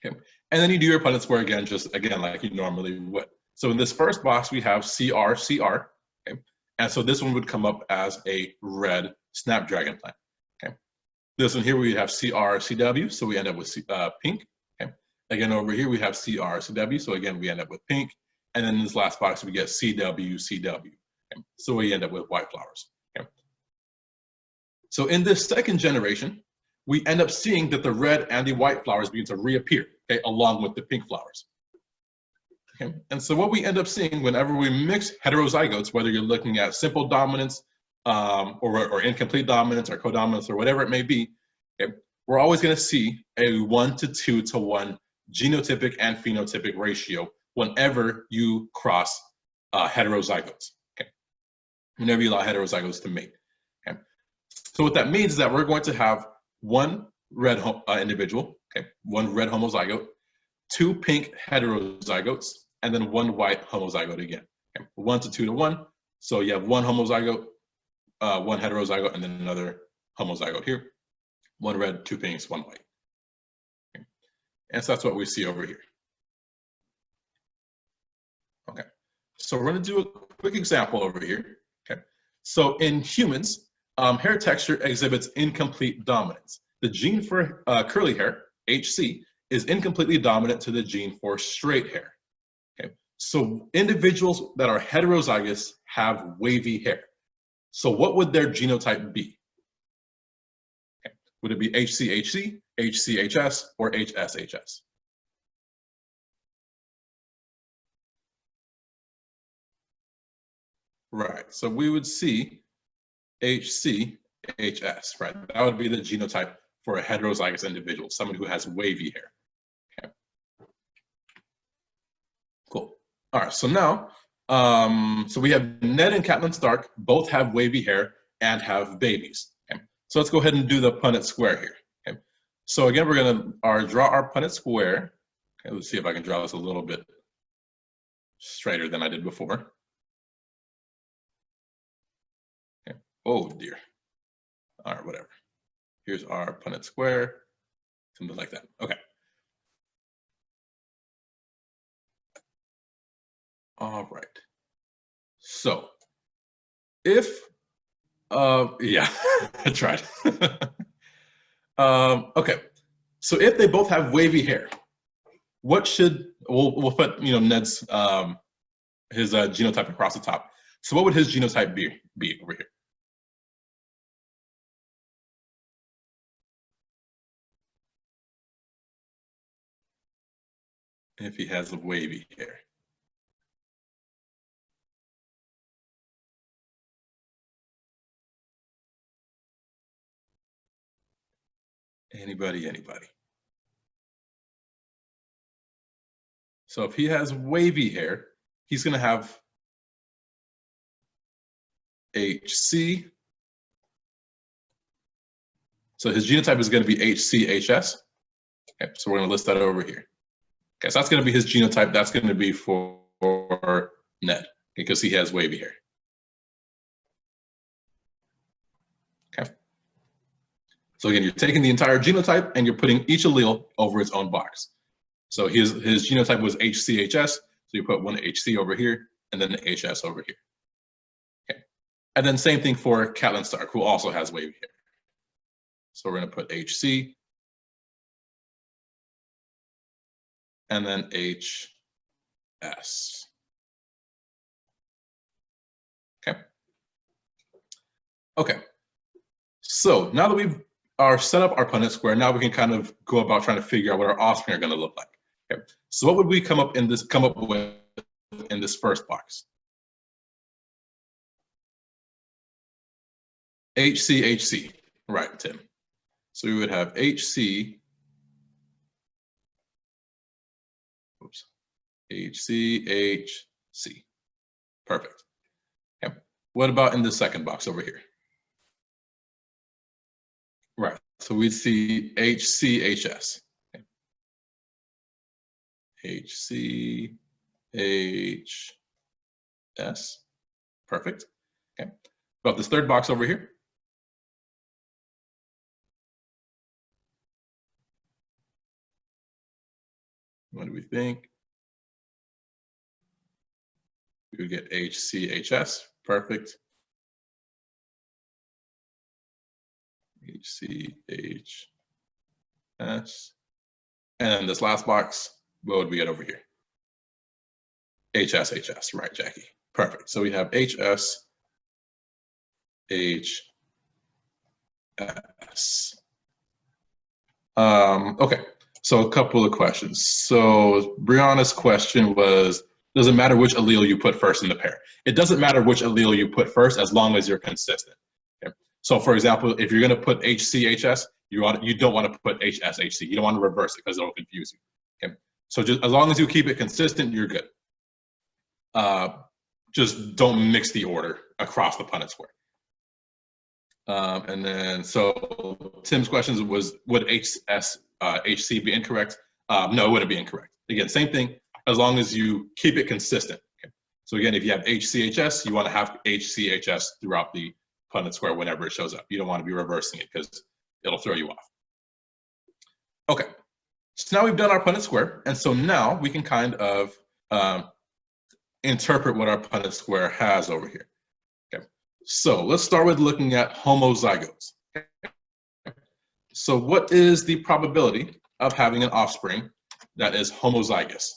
Okay. And then you do your Punnett square again, just again like you normally would. So in this first box, we have CR. Okay. And so this one would come up as a red snapdragon plant. Okay. This one here, we have CRCW, so we end up with pink. Okay. Again, over here, we have CRCW, so again, we end up with pink. And then in this last box, we get CW. Okay. So we end up with white flowers. Okay. So in this second generation, we end up seeing that the red and the white flowers begin to reappear, okay, along with the pink flowers. Okay. And so what we end up seeing whenever we mix heterozygotes, whether you're looking at simple dominance, or incomplete dominance or codominance or whatever it may be, okay, we're always going to see a 1 to 2 to 1 genotypic and phenotypic ratio whenever you cross heterozygotes. Okay, whenever you allow heterozygotes to mate. Okay, so what that means is that we're going to have one red individual, okay, one red homozygote, 2 pink heterozygotes, and then 1 white homozygote again. Okay, 1 to 2 to 1. So you have 1 homozygote, 1 heterozygote, and then another homozygote here. 1 red, 2 pinks, 1 white. Okay. And so that's what we see over here. Okay, so we're going to do a quick example over here. Okay, so in humans, hair texture exhibits incomplete dominance. The gene for curly hair, HC, is incompletely dominant to the gene for straight hair. Okay, so individuals that are heterozygous have wavy hair. So what would their genotype be? Okay. Would it be HCHC, HCHS, or HSHS? Right, so we would see HCHS, right? That would be the genotype for a heterozygous individual, someone who has wavy hair. Okay. Cool. All right, so now, so we have Ned and Catelyn Stark both have wavy hair and have babies. Okay. So let's go ahead and do the Punnett square here. Okay. So again, we're going to draw our Punnett square. Okay, let's see if I can draw this a little bit straighter than I did before. Okay. Oh dear. All right, whatever. Here's our Punnett square, something like that. Okay. All right. So if, yeah, I tried. Okay. So if they both have wavy hair, what should, we'll put, Ned's, his genotype across the top. So what would his genotype be over here? If he has wavy hair. Anybody? So if he has wavy hair, he's going to have HC. So his genotype is going to be HCHS. Okay, so we're going to list that over here. Okay, so that's going to be his genotype. That's going to be for Ned because he has wavy hair. Okay. So again, you're taking the entire genotype and you're putting each allele over its own box. So his genotype was HCHS, so you put one HC over here and then the HS over here. Okay. And then same thing for Gavilan Stark, who also has wavy hair. So we're going to put HC and then HS. Okay. Okay. So now that we've set up our Punnett square, now we can kind of go about trying to figure out what our offspring are going to look like. Okay. So what would we come up with in this first box? HC. Right, Tim. So we would have HC. Oops. HC. Perfect. Okay. What about in the second box over here? Right. So we see HCHS. Okay. HCHS. Perfect. Okay. About this third box over here. What do we think? We would get HCHS. Perfect. HCHS. And this last box, what would we get over here? HSHS, right, Jackie? Perfect. So we have HSHS. Okay, so a couple of questions. So Brianna's question was, does it matter which allele you put first in the pair? It doesn't matter which allele you put first as long as you're consistent. Okay? So for example, if you're going to put HCHS, you don't want to put HSHC. You don't want to reverse it because it'll confuse you. Okay? So just as long as you keep it consistent, you're good. Just don't mix the order across the Punnett square. And then, so Tim's questions was, would HC be incorrect? No, it wouldn't be incorrect. Again, same thing, as long as you keep it consistent. Okay? So again, if you have HCHS, you want to have HCHS throughout the Punnett square whenever it shows up. You don't want to be reversing it because it'll throw you off. Okay, so now we've done our Punnett square, and so now we can kind of interpret what our Punnett square has over here. Okay, so let's start with looking at homozygotes. Okay. So what is the probability of having an offspring that is homozygous?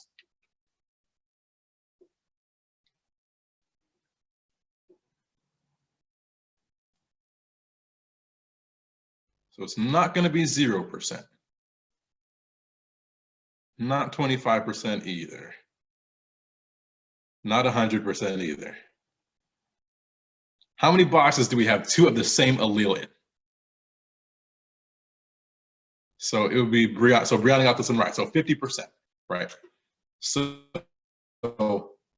So it's not going to be 0%. Not 25% either. Not 100% either. How many boxes do we have two of the same allele in? So it would be Brianna. So Brianna got this one right. So 50%, right? So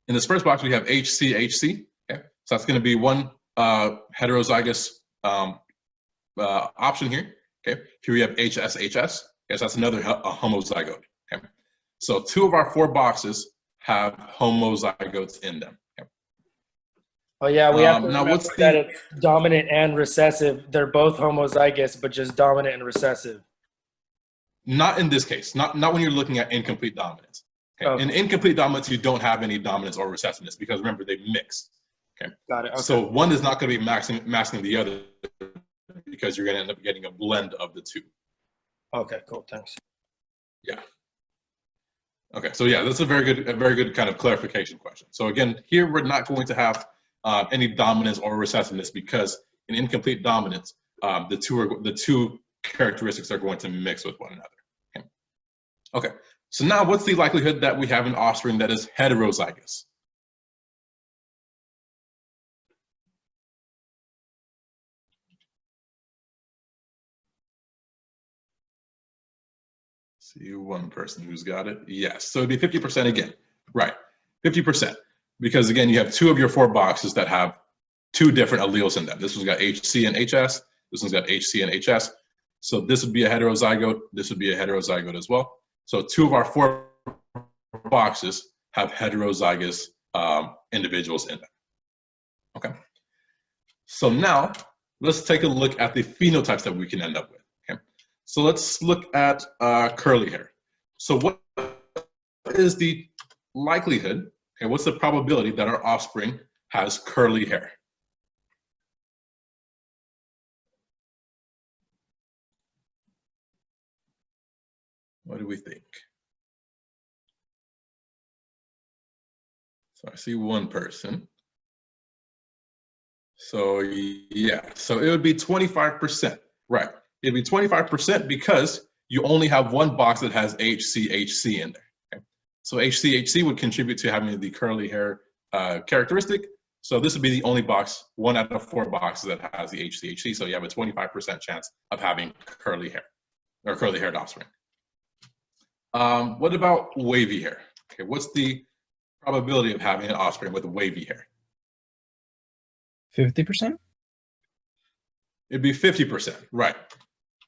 in this first box, we have HCHC. Okay, so that's going to be one heterozygous option here. Okay, here we have HSHS. Okay, so that's another homozygote. Okay, So 2 of our 4 boxes have homozygotes in them. Okay. Oh yeah, we have to now remember what's that the it's dominant and recessive. They're both homozygous, but just dominant and recessive. not in this case, not when you're looking at incomplete dominance. Okay. Okay. In incomplete dominance, you don't have any dominance or recessiveness because remember they mix. Okay. Got it. Okay. So one is not going to be masking the other because you're going to end up getting a blend of the two. Okay, cool. Thanks. Yeah. Okay, so yeah, that's a very good kind of clarification question. So again, here we're not going to have any dominance or recessiveness because in incomplete dominance, the two characteristics are going to mix with one another. Okay, so now what's the likelihood that we have an offspring that is heterozygous? See one person who's got it. Yes, so it'd be 50% again. Right, 50%. Because again, you have 2 of your 4 boxes that have 2 different alleles in them. This one's got HC and HS. This one's got HC and HS. So this would be a heterozygote. This would be a heterozygote as well. So 2 of our 4 boxes have heterozygous individuals in them. Okay. So now let's take a look at the phenotypes that we can end up with. Okay. So let's look at curly hair. So what is the likelihood? Okay, what's the probability that our offspring has curly hair? What do we think? So I see one person. So yeah, so it would be 25%, right? It'd be 25% because you only have one box that has HC in there. Okay? So HC would contribute to having the curly hair characteristic. So this would be the only box, 1 out of 4 boxes that has the HC. So you have a 25% chance of having curly hair or curly haired offspring. What about wavy hair? Okay, what's the probability of having an offspring with wavy hair? 50%? It'd be 50%, right?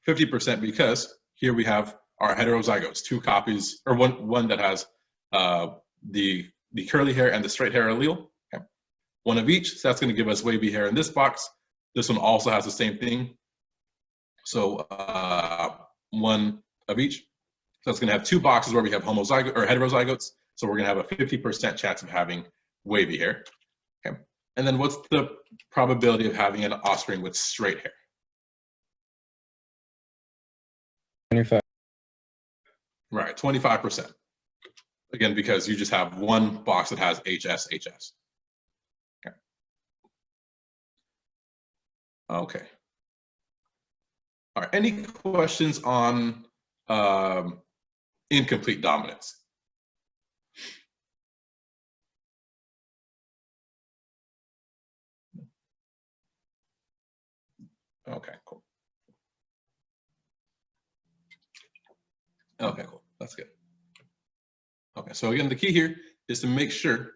50% because here we have our heterozygotes, 2 copies, or one that has the curly hair and the straight hair allele. Okay. 1 of each, so that's going to give us wavy hair in this box. This one also has the same thing. So 1 of each. So it's going to have 2 boxes where we have homozygote or heterozygotes. So we're going to have a 50% chance of having wavy hair. Okay. And then what's the probability of having an offspring with straight hair? 25. Right, 25%. Again, because you just have 1 box that has HS. Okay. Okay. All right, any questions on incomplete dominance? Okay, cool. Okay, cool. That's good. Okay, so again, the key here is to make sure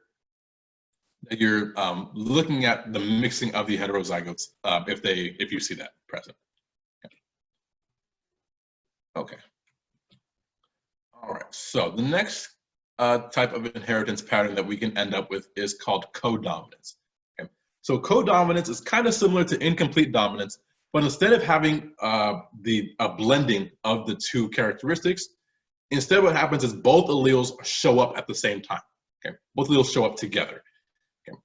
that you're looking at the mixing of the heterozygotes if you see that present. Okay. All right. So the next type of inheritance pattern that we can end up with is called codominance. Okay. So codominance is kind of similar to incomplete dominance, but instead of having a blending of the 2 characteristics, instead what happens is both alleles show up at the same time. Okay, both alleles show up together. Okay,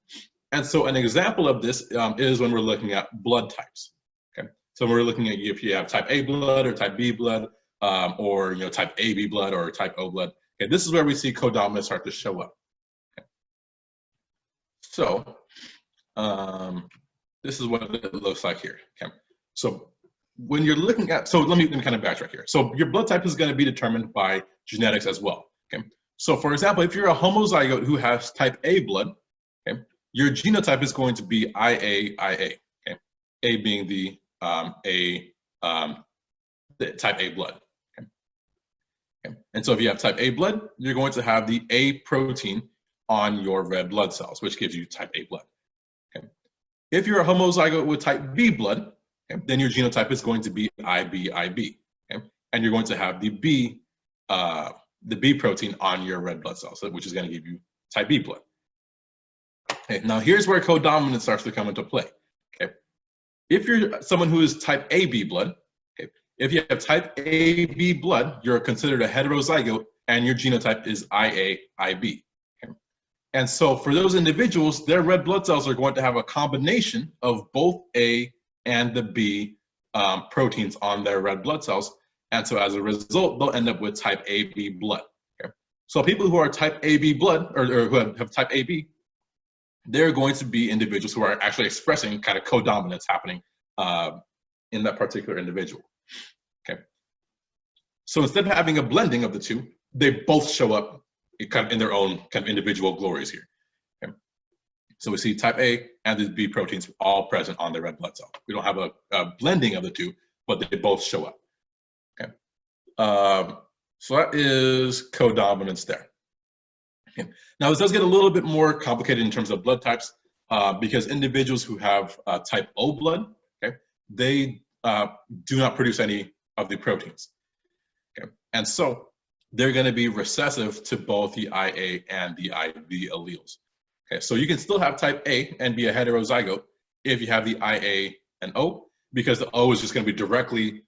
and so an example of this is when we're looking at blood types. Okay, so we're looking at if you have type A blood or type B blood, or type AB blood or type O blood. Okay, this is where we see codominance start to show up. Okay. So this is what it looks like here. Okay, so when you're looking at, so let me kind of backtrack here. So your blood type is going to be determined by genetics as well. Okay. So for example, if you're a homozygote who has type A blood, okay, your genotype is going to be IA. Okay. A being the type A blood. Okay. Okay. And so if you have type A blood, you're going to have the A protein on your red blood cells, which gives you type A blood. Okay. If you're a homozygote with type B blood, okay, then your genotype is going to be IB. Okay? And you're going to have the B the B protein on your red blood cells, which is going to give you type B blood. Okay, now here's where codominance starts to come into play. Okay, if you're someone who is type AB blood, okay, if you have type AB blood, you're considered a heterozygote, and your genotype is IA-IB. Okay? And so for those individuals, their red blood cells are going to have a combination of both A and the B proteins on their red blood cells. And so as a result, they'll end up with type AB blood. Okay? So people who are type AB blood, or who have type AB, they're going to be individuals who are actually expressing kind of codominance happening in that particular individual. Okay. So instead of having a blending of the two, they both show up kind of in their own kind of individual glories here. Okay. So we see type A and the B proteins all present on the red blood cell. We don't have a blending of the two, but they both show up. Okay. So that is codominance there. Okay. Now this does get a little bit more complicated in terms of blood types because individuals who have type O blood, okay, they do not produce any of the proteins. Okay. And so they're going to be recessive to both the IA and the IB alleles. Okay, so you can still have type A and be a heterozygote if you have the IA and O, because the O is just going to be directly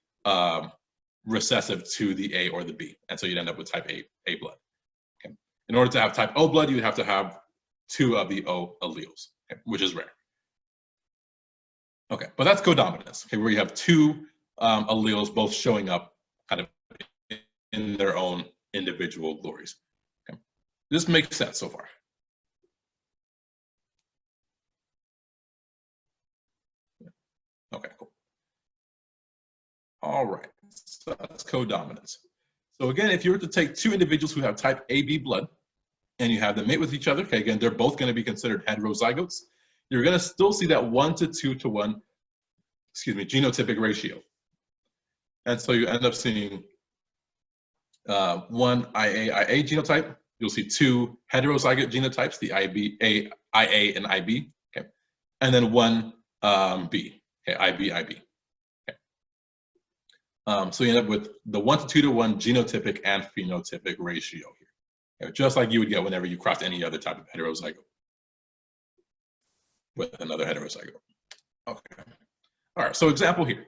recessive to the A or the B, and so you'd end up with type A blood. Okay. In order to have type O blood, you'd have to have 2 of the O alleles, okay, which is rare. Okay, but that's codominance, okay, where you have 2 alleles both showing up kind of in their own individual glories. Okay. This makes sense so far. Okay, cool. All right, so that's codominance. So again, if you were to take 2 individuals who have type AB blood and you have them mate with each other, okay, again, they're both going to be considered heterozygotes. You're going to still see that 1:2 to 1, genotypic ratio. And so you end up seeing 1 IA genotype. You'll see 2 heterozygote genotypes, the IA and IB, okay, and then 1 B, okay, IB. Okay. So you end up with the 1:2 to 1 genotypic and phenotypic ratio here, okay, just like you would get whenever you crossed any other type of heterozygote with another heterozygote. Okay. All right. So example here.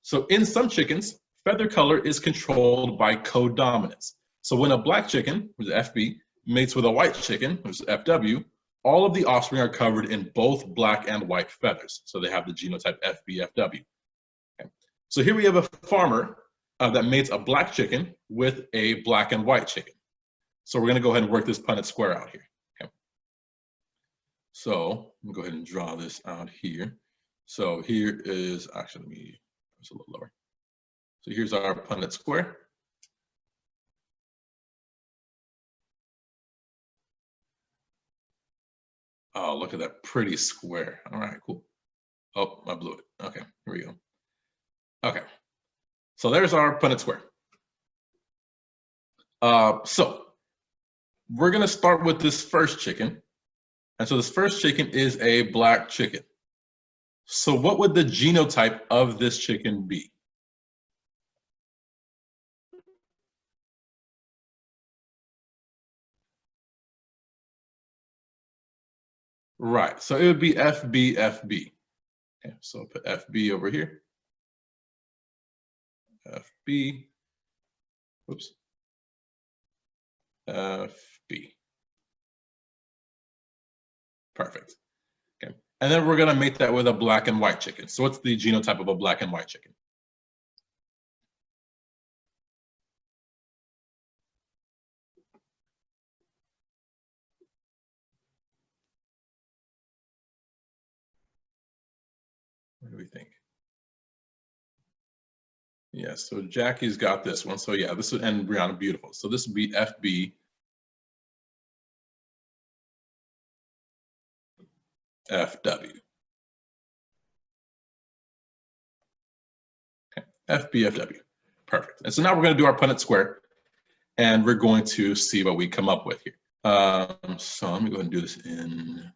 So in some chickens, feather color is controlled by codominance. So when a black chicken, which is FB, mates with a white chicken, which is FW, all of the offspring are covered in both black and white feathers. So they have the genotype FB-FW. Okay. So here we have a farmer that mates a black chicken with a black and white chicken. So we're going to go ahead and work this Punnett square out here. Okay. So I'm going to go ahead and draw this out here. So here is, actually, let me, it's a little lower. So here's our Punnett square. Oh, look at that pretty square. All right, cool. Oh, I blew it. Okay, here we go. Okay, so there's our Punnett square. So we're gonna start with this first chicken. And so this first chicken is a black chicken. So what would the genotype of this chicken be? Right, so it would be FB. Okay, so I'll put FB over here. FB, oops, FB. Perfect. Okay, and then we're gonna mate that with a black and white chicken. So what's the genotype of a black and white chicken? What do we think? Yeah, so Jackie's got this one. So yeah, this is, and Brianna, beautiful. So this would be FB, FW. Okay, FB, FW. Perfect. And so now we're going to do our Punnett square, and we're going to see what we come up with here. So let me go ahead and do this in,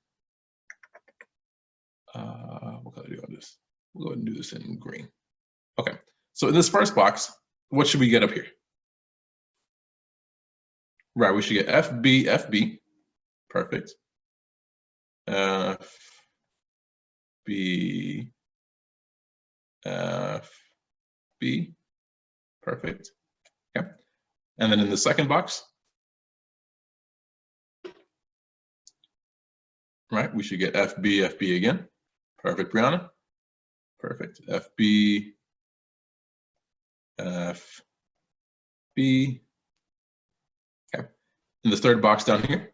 what color do I do this? We'll go ahead and do this in green. Okay, so in this first box, what should we get up here? Right, we should get FB, FB. Perfect. FB, FB. Perfect. Okay. And then in the second box, right, we should get FB, FB again. Perfect, Brianna. Perfect. FB, FB. Okay. In the third box down here,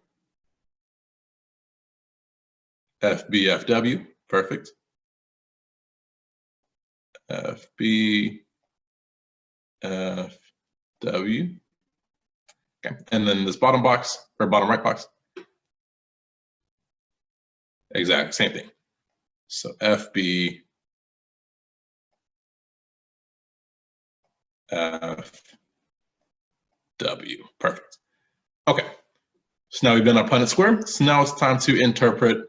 FB, FW. Perfect. FB, FW. Okay. And then this bottom box, or bottom right box, exact same thing. So FB, FW. Perfect. Okay. So now we've done our Punnett square. So now it's time to interpret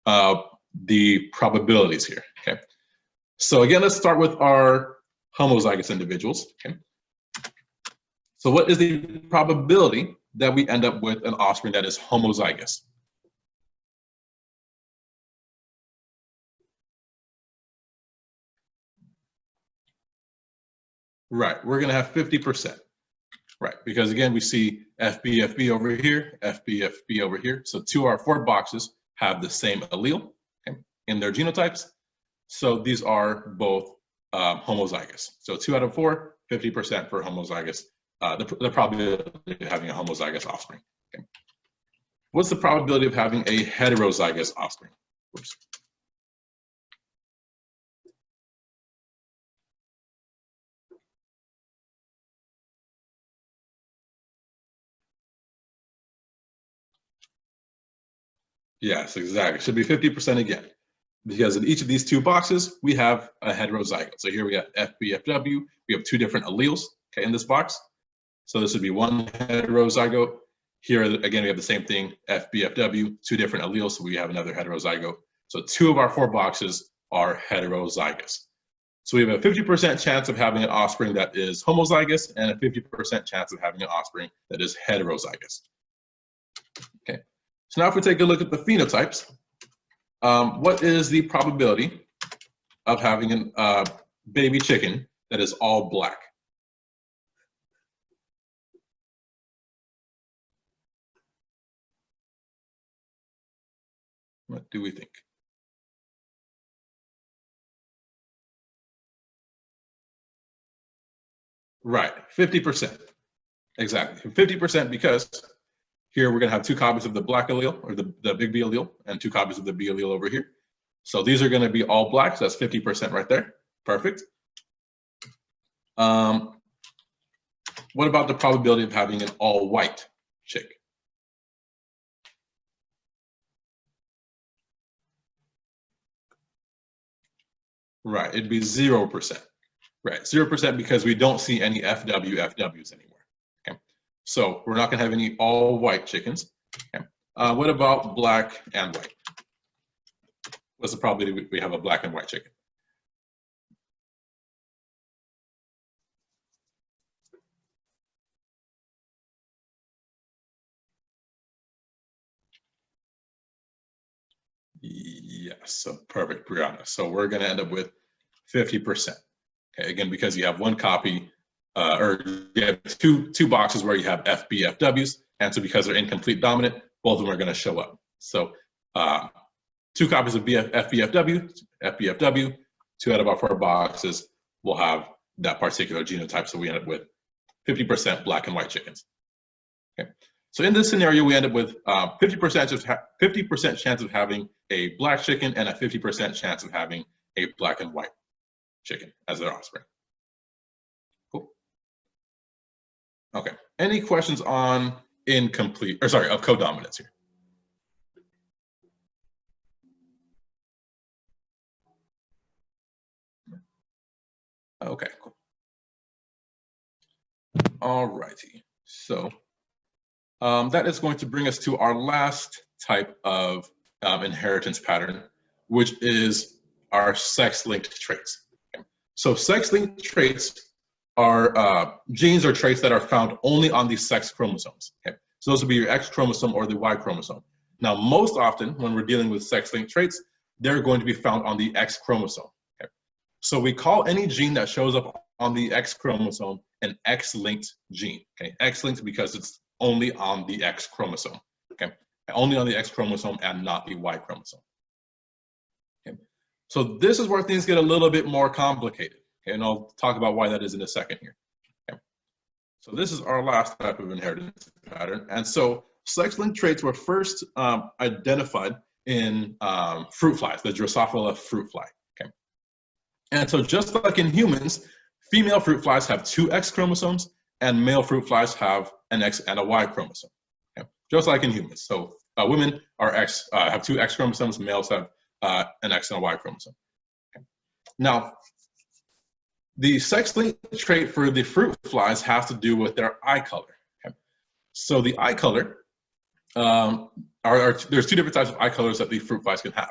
the probabilities here. Okay. So again, let's start with our homozygous individuals. Okay. So what is the probability that we end up with an offspring that is homozygous? Right, we're gonna have 50%. Right, because again, we see FB, FB over here, FB, FB over here. So 2 out of 4 boxes have the same allele, okay, in their genotypes. So these are both homozygous. So 2 out of 4, 50% for homozygous. The probability of having a homozygous offspring. Okay. What's the probability of having a heterozygous offspring? Oops. Yes, exactly. It should be 50% again, because in each of these 2 boxes, we have a heterozygote. So here we have FBFW. We have 2 different alleles, okay, in this box. So this would be 1 heterozygote. Here, again, we have the same thing, FBFW, 2 different alleles, so we have another heterozygote. So 2 of our 4 boxes are heterozygous. So we have a 50% chance of having an offspring that is homozygous and a 50% chance of having an offspring that is heterozygous. Okay. So now if we take a look at the phenotypes, what is the probability of having a baby chicken that is all black? What do we think? Right, 50%. Exactly, 50% because here we're going to have 2 copies of the black allele, or the big B allele, and 2 copies of the B allele over here. So these are going to be all black, so that's 50% right there. Perfect. What about the probability of having an all white chick? Right, it'd be 0%. Right, 0% because we don't see any FWs anymore. Okay, so we're not going to have any all white chickens. Okay. What about black and white? What's the probability we have a black and white chicken? Yes, so perfect, Brianna. So we're going to end up with 50%. Okay, again, because you have 1 copy, or you have two boxes where you have FBFWs, and so because they're incomplete dominant, both of them are going to show up. So 2 copies of FBFW, 2 out of our 4 boxes will have that particular genotype, so we end up with 50% black and white chickens. Okay. So in this scenario, we end up with 50% chance of having a black chicken and a 50% chance of having a black and white chicken as their offspring. Cool. Okay. Any questions on of codominance here? Okay, cool. All righty. So that is going to bring us to our last type of inheritance pattern, which is our sex-linked traits. Okay. So sex-linked traits are genes or traits that are found only on the sex chromosomes. Okay. So those would be your X chromosome or the Y chromosome. Now, most often when we're dealing with sex-linked traits, they're going to be found on the X chromosome. Okay? So we call any gene that shows up on the X chromosome an X-linked gene. Okay? X-linked because it's only on the X chromosome. Okay? Only on the X chromosome and not the Y chromosome. Okay? So this is where things get a little bit more complicated. Okay? And I'll talk about why that is in a second here. Okay? So this is our last type of inheritance pattern. And so sex-linked traits were first identified in fruit flies, the Drosophila fruit fly. Okay? And so just like in humans, female fruit flies have 2 X chromosomes and male fruit flies have an X and a Y chromosome. Okay? Just like in humans. So women are have 2 X chromosomes, males have an X and a Y chromosome. Okay? Now, the sex-linked trait for the fruit flies has to do with their eye color. Okay? So the eye color, there's 2 different types of eye colors that the fruit flies can have.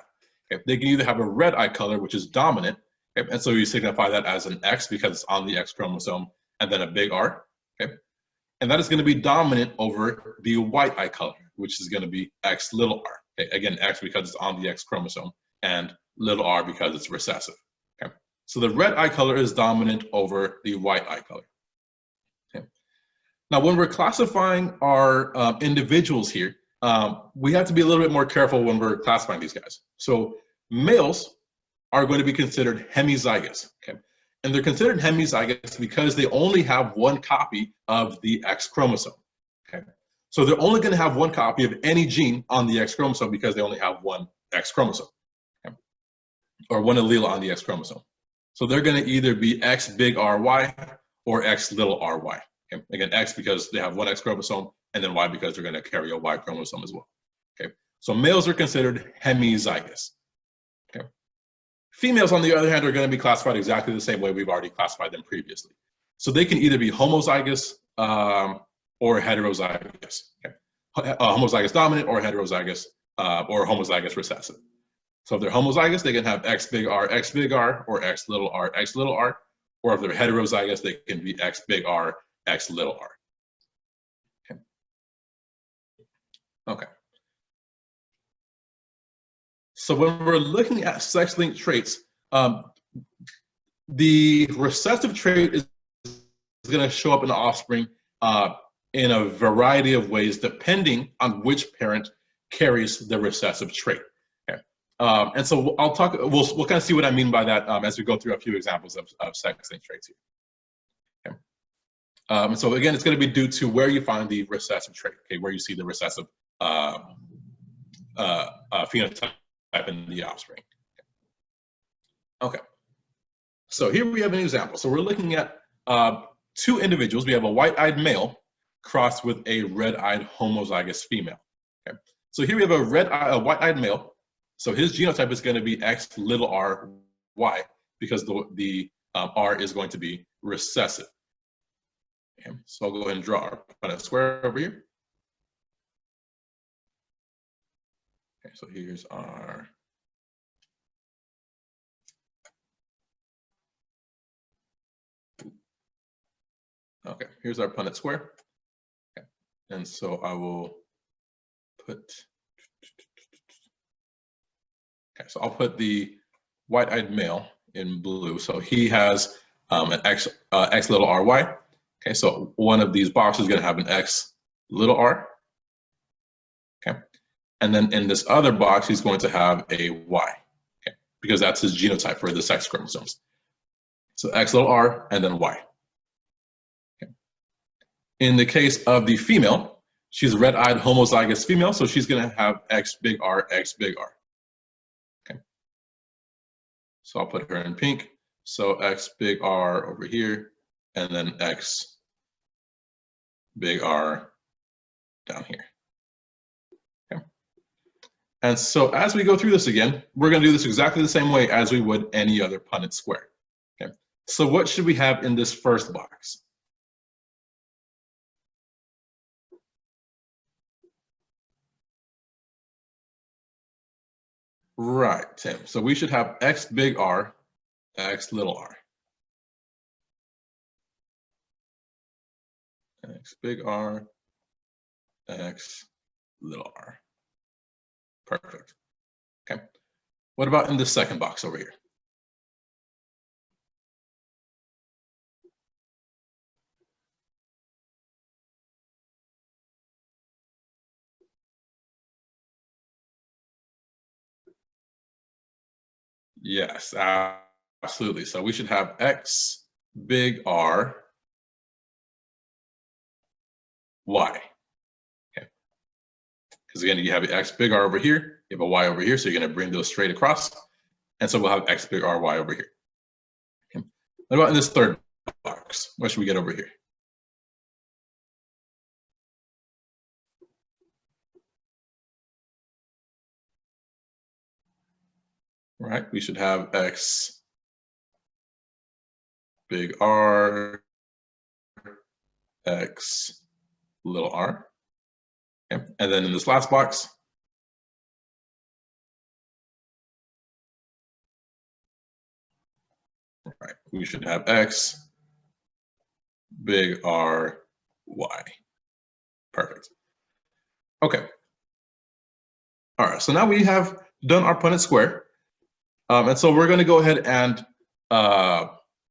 Okay? They can either have a red eye color, which is dominant, okay? And so you signify that as an X because it's on the X chromosome, and then a big R. Okay? And that is going to be dominant over the white eye color, which is going to be X little r. Okay? Again, X because it's on the X chromosome, and little r because it's recessive. Okay? So the red eye color is dominant over the white eye color. Okay? Now, when we're classifying our individuals here, we have to be a little bit more careful when we're classifying these guys. So males are going to be considered hemizygous. Okay? And they're considered hemizygous because they only have 1 copy of the X chromosome. Okay? So they're only going to have 1 copy of any gene on the X chromosome because they only have 1 X chromosome, okay? Or 1 allele on the X chromosome. So they're going to either be X big RY or X little ry. Okay? Again, X because they have 1 X chromosome, and then Y because they're going to carry a Y chromosome as well. Okay? So males are considered hemizygous. Okay? Females, on the other hand, are going to be classified exactly the same way we've already classified them previously. So they can either be homozygous or heterozygous. Okay? Homozygous dominant or heterozygous or homozygous recessive. So if they're homozygous, they can have X big R, or X little r, or if they're heterozygous, they can be X big R, X little r. Okay. Okay. So when we're looking at sex-linked traits, the recessive trait is going to show up in the offspring in a variety of ways, depending on which parent carries the recessive trait. Okay. And so I'll talk. We'll kind of see what I mean by that as we go through a few examples of sex-linked traits here. Okay. And so again, it's going to be due to where you find the recessive trait. Okay, where you see the recessive phenotype in the offspring. Okay. So here we have an example. So we're looking at 2 individuals. We have a white-eyed male crossed with a red-eyed homozygous female. Okay. So here we have a white-eyed male. So his genotype is going to be X little r y because the R is going to be recessive. Okay. So I'll go ahead and draw our Punnett square over here. Okay, so here's our here's our Punnett square. Okay. And so I will put so I'll put the white-eyed male in blue. So he has an X little ry. Okay, so one of these boxes is going to have an X little r. Okay. And then in this other box, he's going to have a Y, okay, because that's his genotype for the sex chromosomes. So X little r and then Y. Okay. In the case of the female, she's a red-eyed homozygous female, so she's going to have X big R, X big R. Okay. So I'll put her in pink. So X big R over here, and then X big R down here. And so as we go through this again, we're going to do this exactly the same way as we would any other Punnett square. Okay. So what should we have in this first box? Right, Tim. So we should have X big R, X little r. X big R, X little r. Perfect. Okay. What about in the second box over here? Yes, absolutely. So we should have X big R Y. Okay. Because again, you have X big R over here, you have a Y over here, so you're going to bring those straight across. And so we'll have X big R Y over here. Okay. What about in this third box? What should we get over here? Right, we should have X big R, X little r. Okay. And then in this last box, right, we should have X big R Y. Perfect. Okay. All right, so now we have done our Punnett square. And so we're going to go ahead and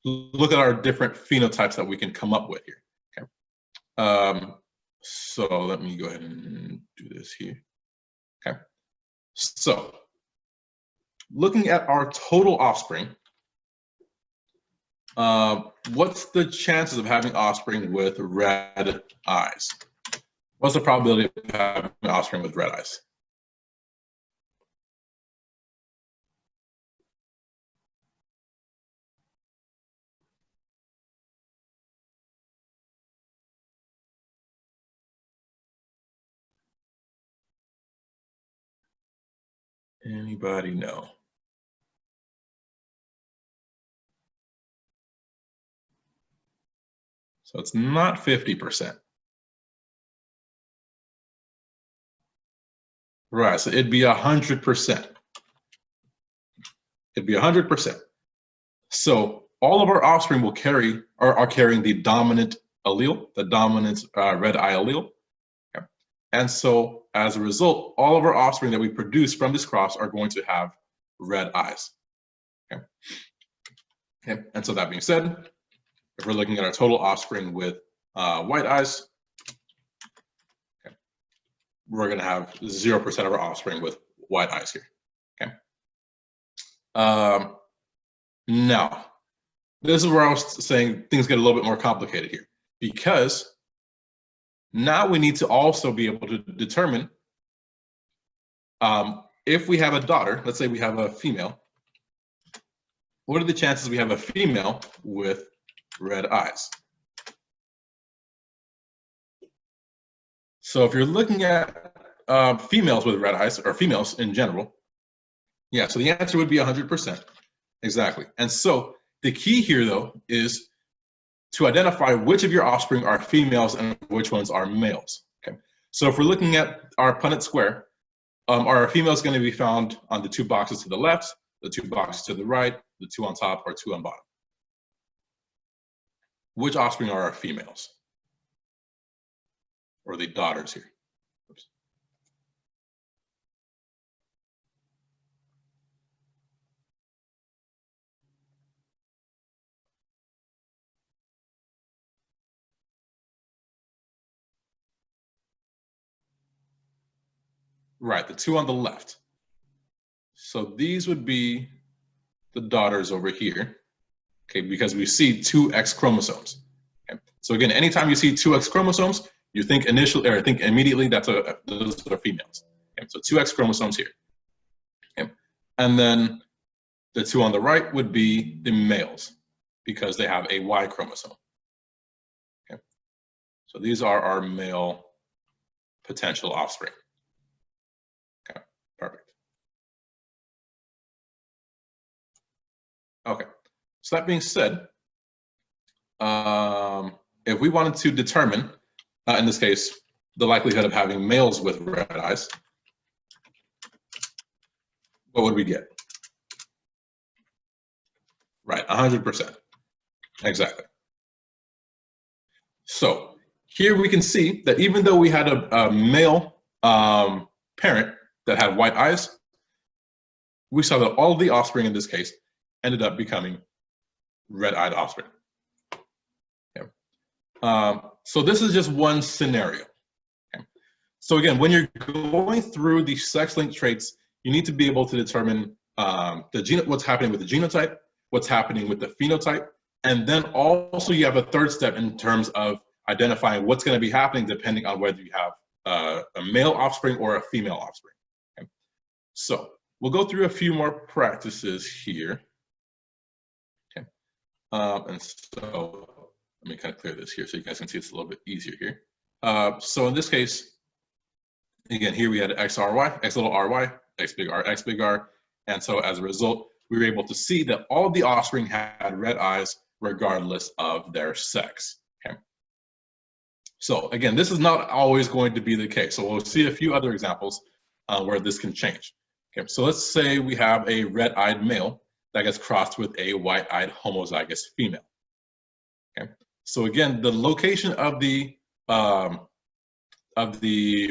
look at our different phenotypes that we can come up with here. Okay. So let me go ahead and do this here. Okay. So looking at our total offspring, what's the chances of having offspring with red eyes? What's the probability of having offspring with red eyes? Anybody know? So it's not 50%. Right, so it'd be 100%. It'd be 100%. So all of our offspring will carry, or are carrying the dominant allele, the dominant red eye allele. Okay. And so as a result, all of our offspring that we produce from this cross are going to have red eyes. Okay. Okay. And so that being said, if we're looking at our total offspring with white eyes, okay, we're going to have 0% of our offspring with white eyes here. Okay. Now, this is where I was saying things get a little bit more complicated here, because now we need to also be able to determine if we have a daughter, let's say we have a female, what are the chances we have a female with red eyes? So if you're looking at females with red eyes, or females in general, yeah, so the answer would be 100%. Exactly. And so the key here, though, is to identify which of your offspring are females and which ones are males. Okay. So if we're looking at our Punnett square, our females going to be found on the two boxes to the left, the two boxes to the right, the two on top, or two on bottom. Which offspring are our females? Or the daughters here? Oops. Right, the two on the left. So these would be the daughters over here, okay, because we see two X chromosomes. Okay. So again, anytime you see two X chromosomes, you think initially, or think immediately those are females. Okay. So two X chromosomes here. Okay. And then the two on the right would be the males, because they have a Y chromosome. Okay. So these are our male potential offspring. Okay, perfect. Okay, so that being said, if we wanted to determine, in this case, the likelihood of having males with red eyes, what would we get? Right, 100%. Exactly. So here we can see that even though we had a male parent that had white eyes, we saw that all of the offspring in this case ended up becoming red-eyed offspring. Okay. So this is just one scenario. Okay. So again, when you're going through the sex-linked traits, you need to be able to determine what's happening with the genotype, what's happening with the phenotype, and then also you have a third step in terms of identifying what's going to be happening depending on whether you have a male offspring or a female offspring. Okay. So we'll go through a few more practices here. Okay. And so let me kind of clear this here so you guys can see it's a little bit easier here. So in this case, again, here we had XRY, X little ry, X big R. And so as a result, we were able to see that all of the offspring had red eyes regardless of their sex. Okay. So again, this is not always going to be the case. So we'll see a few other examples where this can change. Okay. So let's say we have a red-eyed male that gets crossed with a white-eyed homozygous female. Okay. So again, the location of the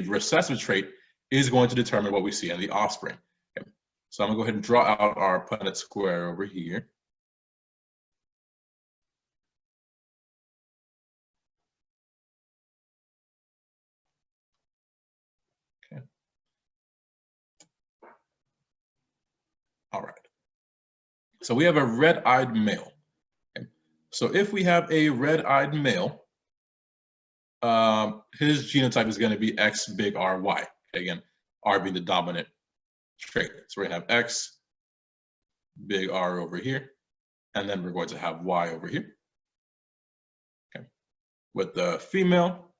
recessive trait is going to determine what we see in the offspring. Okay. So I'm gonna go ahead and draw out our Punnett square over here. Okay. All right. So we have a red-eyed male. Okay. So if we have a red-eyed male, his genotype is going to be X big RY. Okay, again, R being the dominant trait. So we're going to have X big R over here, and then we're going to have Y over here. Okay. With the female,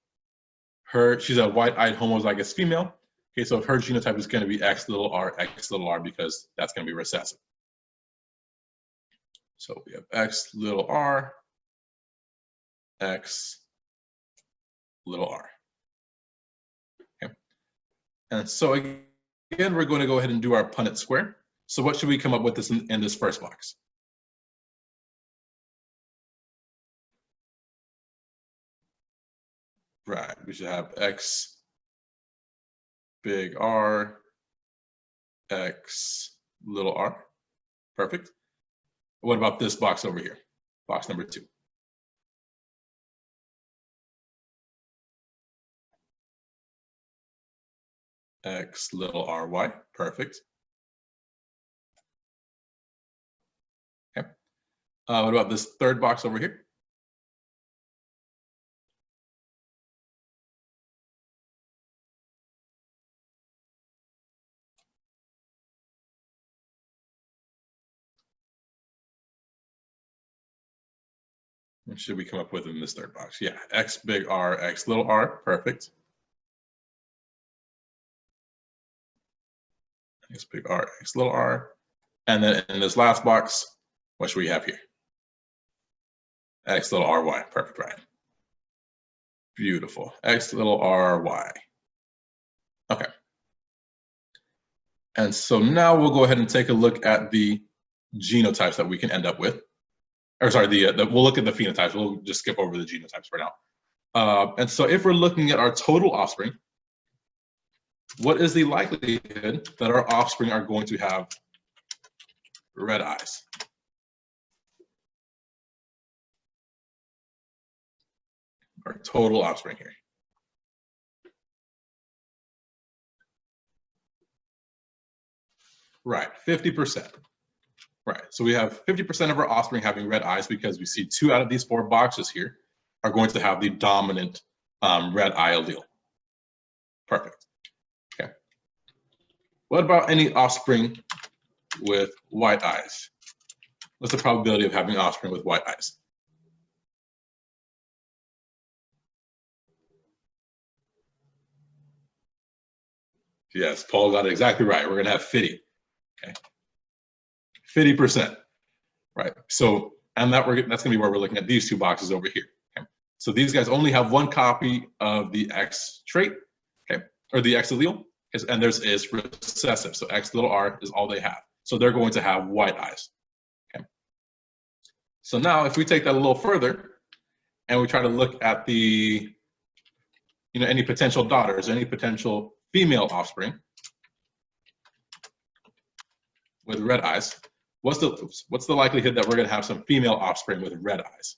she's a white-eyed homozygous female. Okay, so her genotype is going to be X little r, because that's going to be recessive. So we have X little r, X little r. Okay. And so again, we're going to go ahead and do our Punnett square. So what should we come up with in this first box? Right, we should have X big R, X little r. Perfect. What about this box over here? Box number 2. X little ry. Perfect. Okay. What about this third box over here? What should we come up with in this third box? Yeah, X big R, X little r. Perfect. X big R, X little r. And then in this last box, what should we have here? X little ry. Perfect, right? Beautiful. X little ry. Okay. And so now we'll go ahead and take a look at the genotypes that we can end up with. Or sorry, we'll look at the phenotypes. We'll just skip over the genotypes for now. And so if we're looking at our total offspring, what is the likelihood that our offspring are going to have red eyes? Our total offspring here. Right, 50%. Right, so we have 50% of our offspring having red eyes because we see 2 out of these 4 boxes here are going to have the dominant red eye allele. Perfect. Okay. What about any offspring with white eyes? What's the probability of having offspring with white eyes? Yes, Paul got it exactly right. We're going to have 50. Okay. 50%, right? So, and that's going to be where we're looking at these 2 boxes over here. Okay? So these guys only have 1 copy of the X trait, okay, or the X allele, and theirs is recessive. So X little r is all they have. So they're going to have white eyes. Okay. So now, if we take that a little further, and we try to look at the any potential daughters, any potential female offspring with red eyes, what's the likelihood that we're going to have some female offspring with red eyes?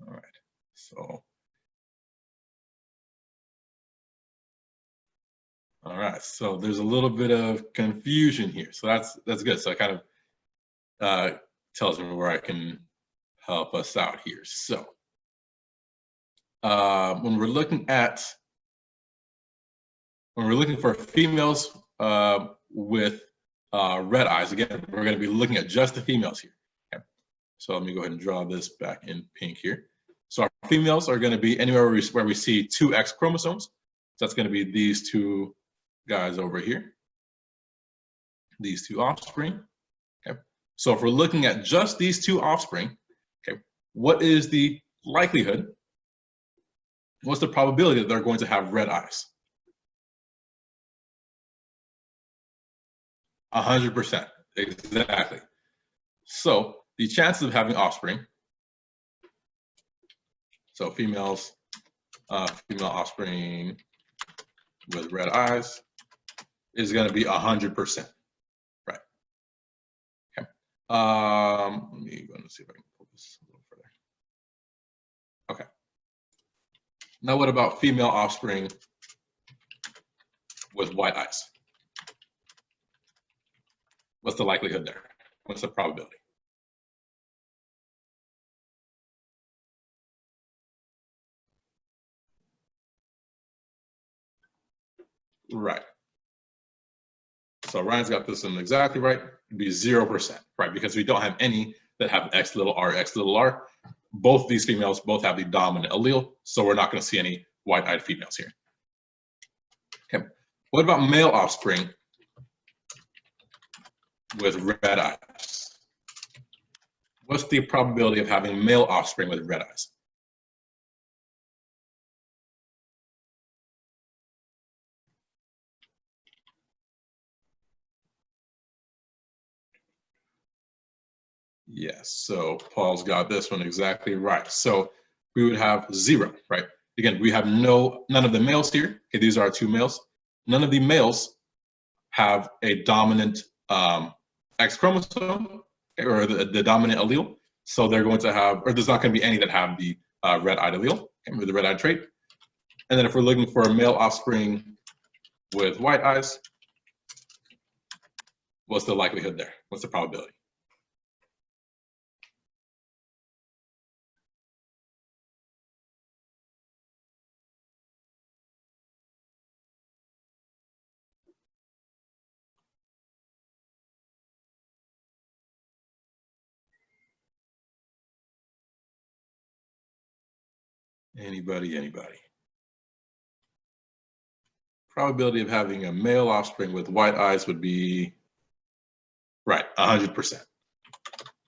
All right, so all right, so there's a little bit of confusion here, so that's good. So it kind of tells me where I can help us out here. So when we're looking for females with red eyes, again, we're going to be looking at just the females here. Okay. So let me go ahead and draw this back in pink here. So our females are going to be anywhere where we see two X chromosomes. So that's going to be these two guys over here, these two offspring. Okay. So if we're looking at just these two offspring, okay, what is the likelihood? What's the probability that they're going to have red eyes? 100%, exactly. So the chances of having offspring, so female offspring with red eyes is going to be 100%, right? Okay. Let me go and see if I can pull this a little further. Okay. Now, what about female offspring with white eyes? What's the likelihood there? What's the probability? Right. So Ryan's got this one exactly right. It'd be 0%, right? Because we don't have any that have X little r, X little r. Both these females both have the dominant allele, so we're not going to see any white-eyed females here. Okay. What about male offspring with red eyes? What's the probability of having male offspring with red eyes? Yes, so Paul's got this one exactly right. So we would have 0, right? Again, we have none of the males here. Okay, these are our two males. None of the males have a dominant X chromosome or the dominant allele. So they're going to have, or there's not going to be any that have the red-eyed allele, or the red-eyed trait. And then if we're looking for a male offspring with white eyes, what's the likelihood there? What's the probability? Anybody? Probability of having a male offspring with white eyes would be, right, 100%.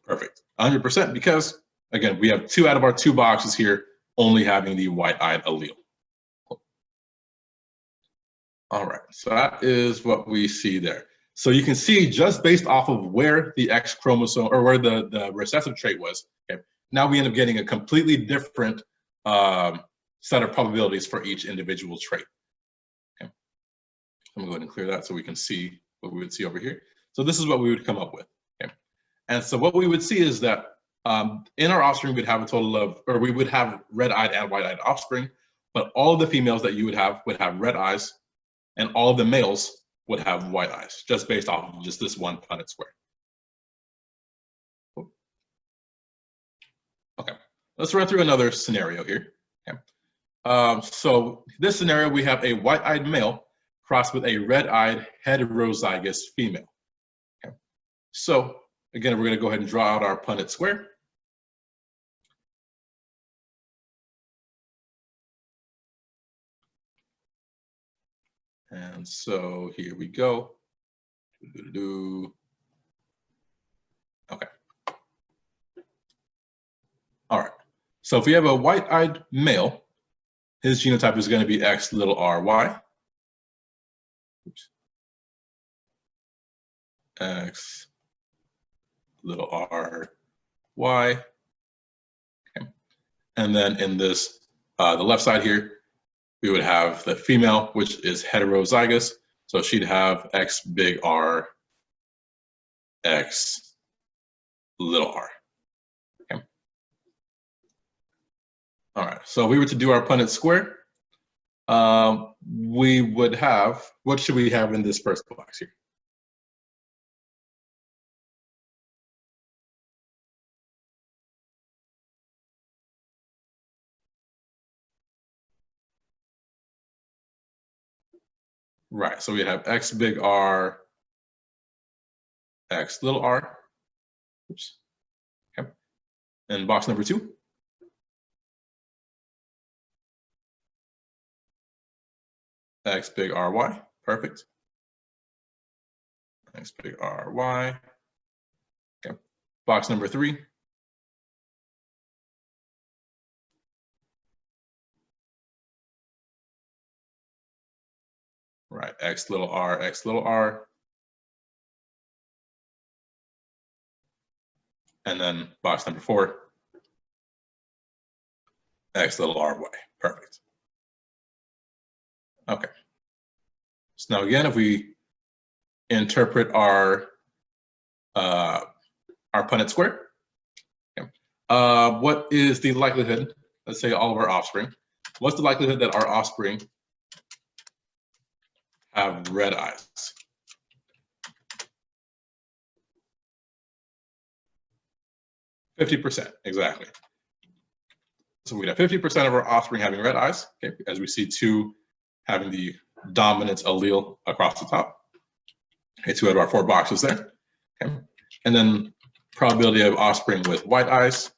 Perfect, 100%, because again, we have 2 out of our 2 boxes here only having the white-eyed allele. All right, so that is what we see there. So you can see just based off of where the X chromosome or where the recessive trait was, okay, now we end up getting a completely different set of probabilities for each individual trait. Okay. I'm gonna go ahead and clear that so we can see what we would see over here. So this is what we would come up with. Okay. And so what we would see is that in our offspring, we'd have a total of, or we would have red-eyed and white-eyed offspring, but all of the females that you would have red eyes, and all of the males would have white eyes, just based off of just this one Punnett square. Okay, let's run through another scenario here. Okay. So this scenario, we have a white-eyed male crossed with a red-eyed heterozygous female. Okay. So again, we're going to go ahead and draw out our Punnett square. And so here we go. Okay. All right. So if we have a white-eyed male, his genotype is going to be X little r y. oops, X little r y. Okay. And then in this, the left side here, we would have the female, which is heterozygous. So she'd have X big R, X little r. Okay. All right, so if we were to do our Punnett square, we would have, what should we have in this first box here? Right, so we have X big R, X little r. Oops. Okay. And box number 2. X big RY, perfect. X big RY. Okay. Box number 3. Right, X little r, X little r. And then box number 4, X little ry, perfect. Okay. So now again, if we interpret our Punnett square, okay. What is the likelihood, let's say all of our offspring, what's the likelihood that our offspring have red eyes? %50%, exactly. So we'd have 50% of our offspring having red eyes, okay, as we see 2 having the dominant allele across the top. Okay, 2 out of our 4 boxes there. Okay. And then probability of offspring with white eyes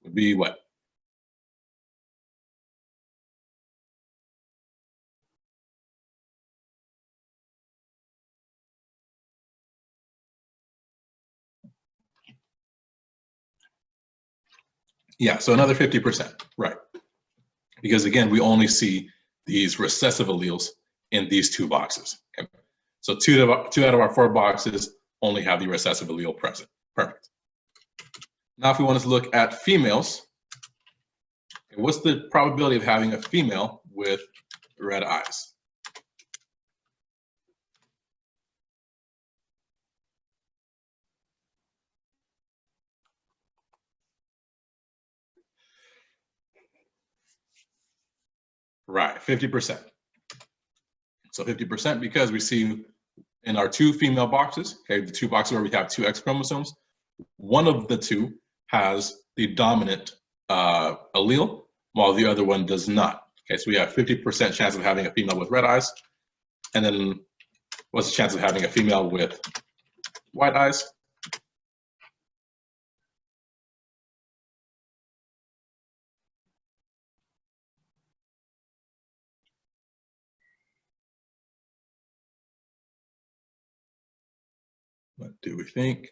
would be what? Yeah, so another 50%, right. Because again, we only see these recessive alleles in these 2 boxes. Okay? So 2 out of our 4 boxes only have the recessive allele present. Perfect. Now if we want to look at females, okay, what's the probability of having a female with red eyes? Right, 50%. So 50% because we see in our 2 female boxes, okay, the 2 boxes where we have 2 X chromosomes, one of the 2 has the dominant allele, while the other one does not. Okay, so we have 50% chance of having a female with red eyes. And then what's the chance of having a female with white eyes? What do we think?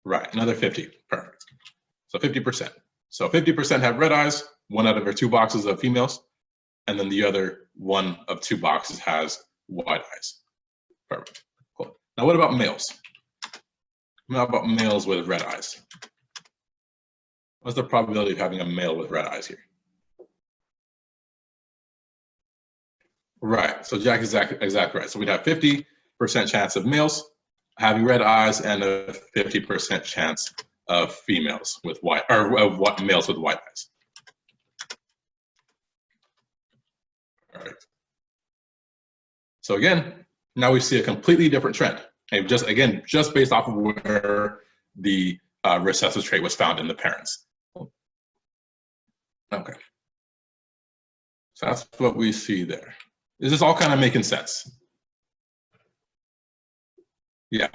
Right, another 50, perfect. So 50%. So 50% have red eyes, 1 out of our 2 boxes of females, and then the other 1 of 2 boxes has white eyes. Perfect, cool. Now what about males? How about males with red eyes? What's the probability of having a male with red eyes here? Right, so Jack is exactly right. So we'd have 50% chance of males having red eyes and a 50% chance of females with white, or of what males with white eyes. All right. So again, now we see a completely different trend. And just based off of where the recessive trait was found in the parents. Okay. So that's what we see there. Is this all kind of making sense? Yeah,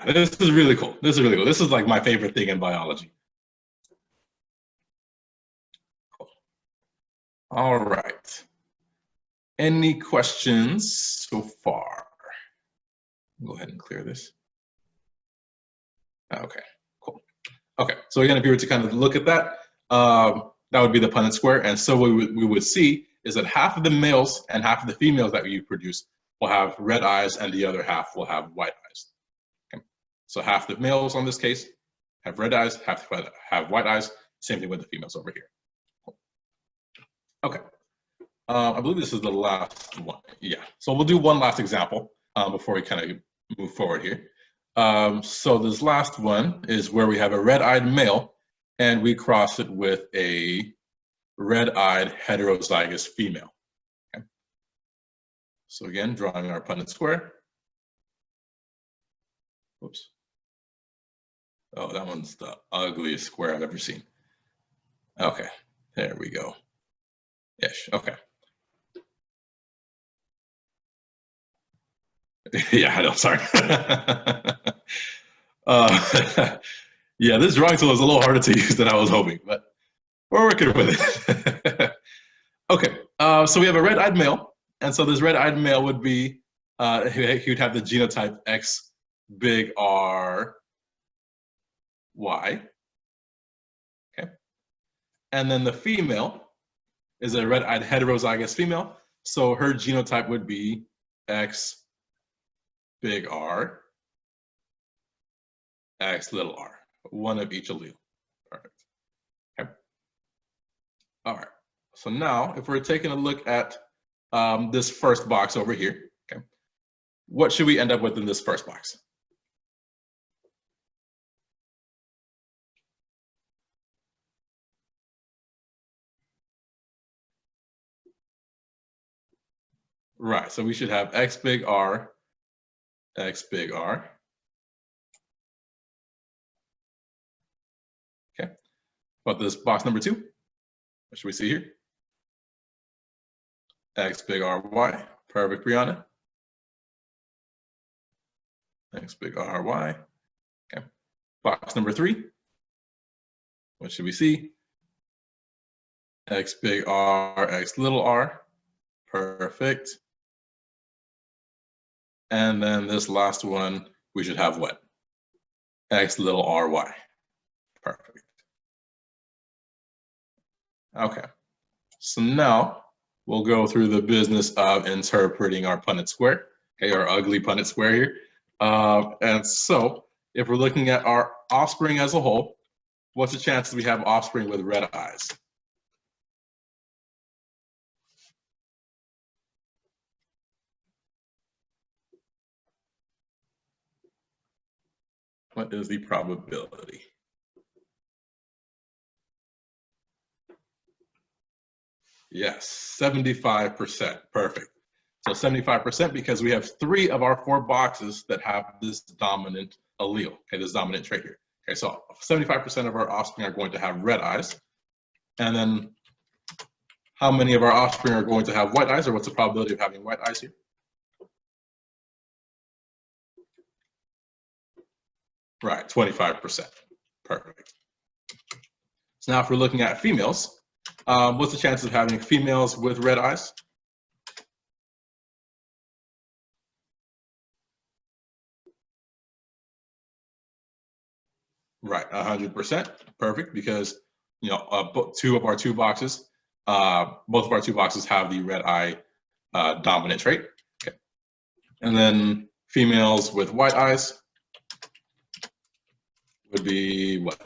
this is really cool. This is really cool. This is like my favorite thing in biology. Cool. All right. Any questions so far? Go ahead and clear this. Okay, cool. Okay, so again, if you were to kind of look at that, that would be the Punnett square. And so what we would see is that half of the males and half of the females that you produce will have red eyes and the other half will have white eyes. Okay. So half the males on this case have red eyes, half have white eyes. Same thing with the females over here. Okay. I believe this is the last one. Yeah. So we'll do one last example before we kind of move forward here. So this last one is where we have a red-eyed male and we cross it with a red-eyed heterozygous female. Okay. So again, drawing our Punnett square. Oops. Oh, that one's the ugliest square I've ever seen. Okay, there we go. Ish, okay. Yeah, I know, sorry. Yeah, this drawing tool is a little harder to use than I was hoping, but we're working with it. Okay, so we have a red-eyed male, and so this red-eyed male would be, he would have the genotype X big R Y. Okay, and then the female is a red-eyed heterozygous female, so her genotype would be X big R, X little r, one of each allele. Perfect. Okay. All right. So now, if we're taking a look at this first box over here, okay, what should we end up with in this first box? Right. So we should have X big R, X big R. Okay. But this box number 2, what should we see here? X big R Y. Perfect, Brianna. X big R Y. Okay. Box number 3, what should we see? X big R, X little r. Perfect. And then this last one, we should have what? X little ry. Perfect. Okay. So now we'll go through the business of interpreting our Punnett square, okay, our ugly Punnett square here. And so if we're looking at our offspring as a whole, what's the chances we have offspring with red eyes? What is the probability? Yes, 75%. Perfect. So 75% because we have 3 of our 4 boxes that have this dominant allele, okay, this dominant trait here. Okay, so 75% of our offspring are going to have red eyes. And then how many of our offspring are going to have white eyes, or what's the probability of having white eyes here? Right, 25%. Perfect. So now if we're looking at females, what's the chance of having females with red eyes? Right, 100%. Perfect, because you know both of our 2 boxes have the red eye dominant trait. Okay, and then females with white eyes would be what?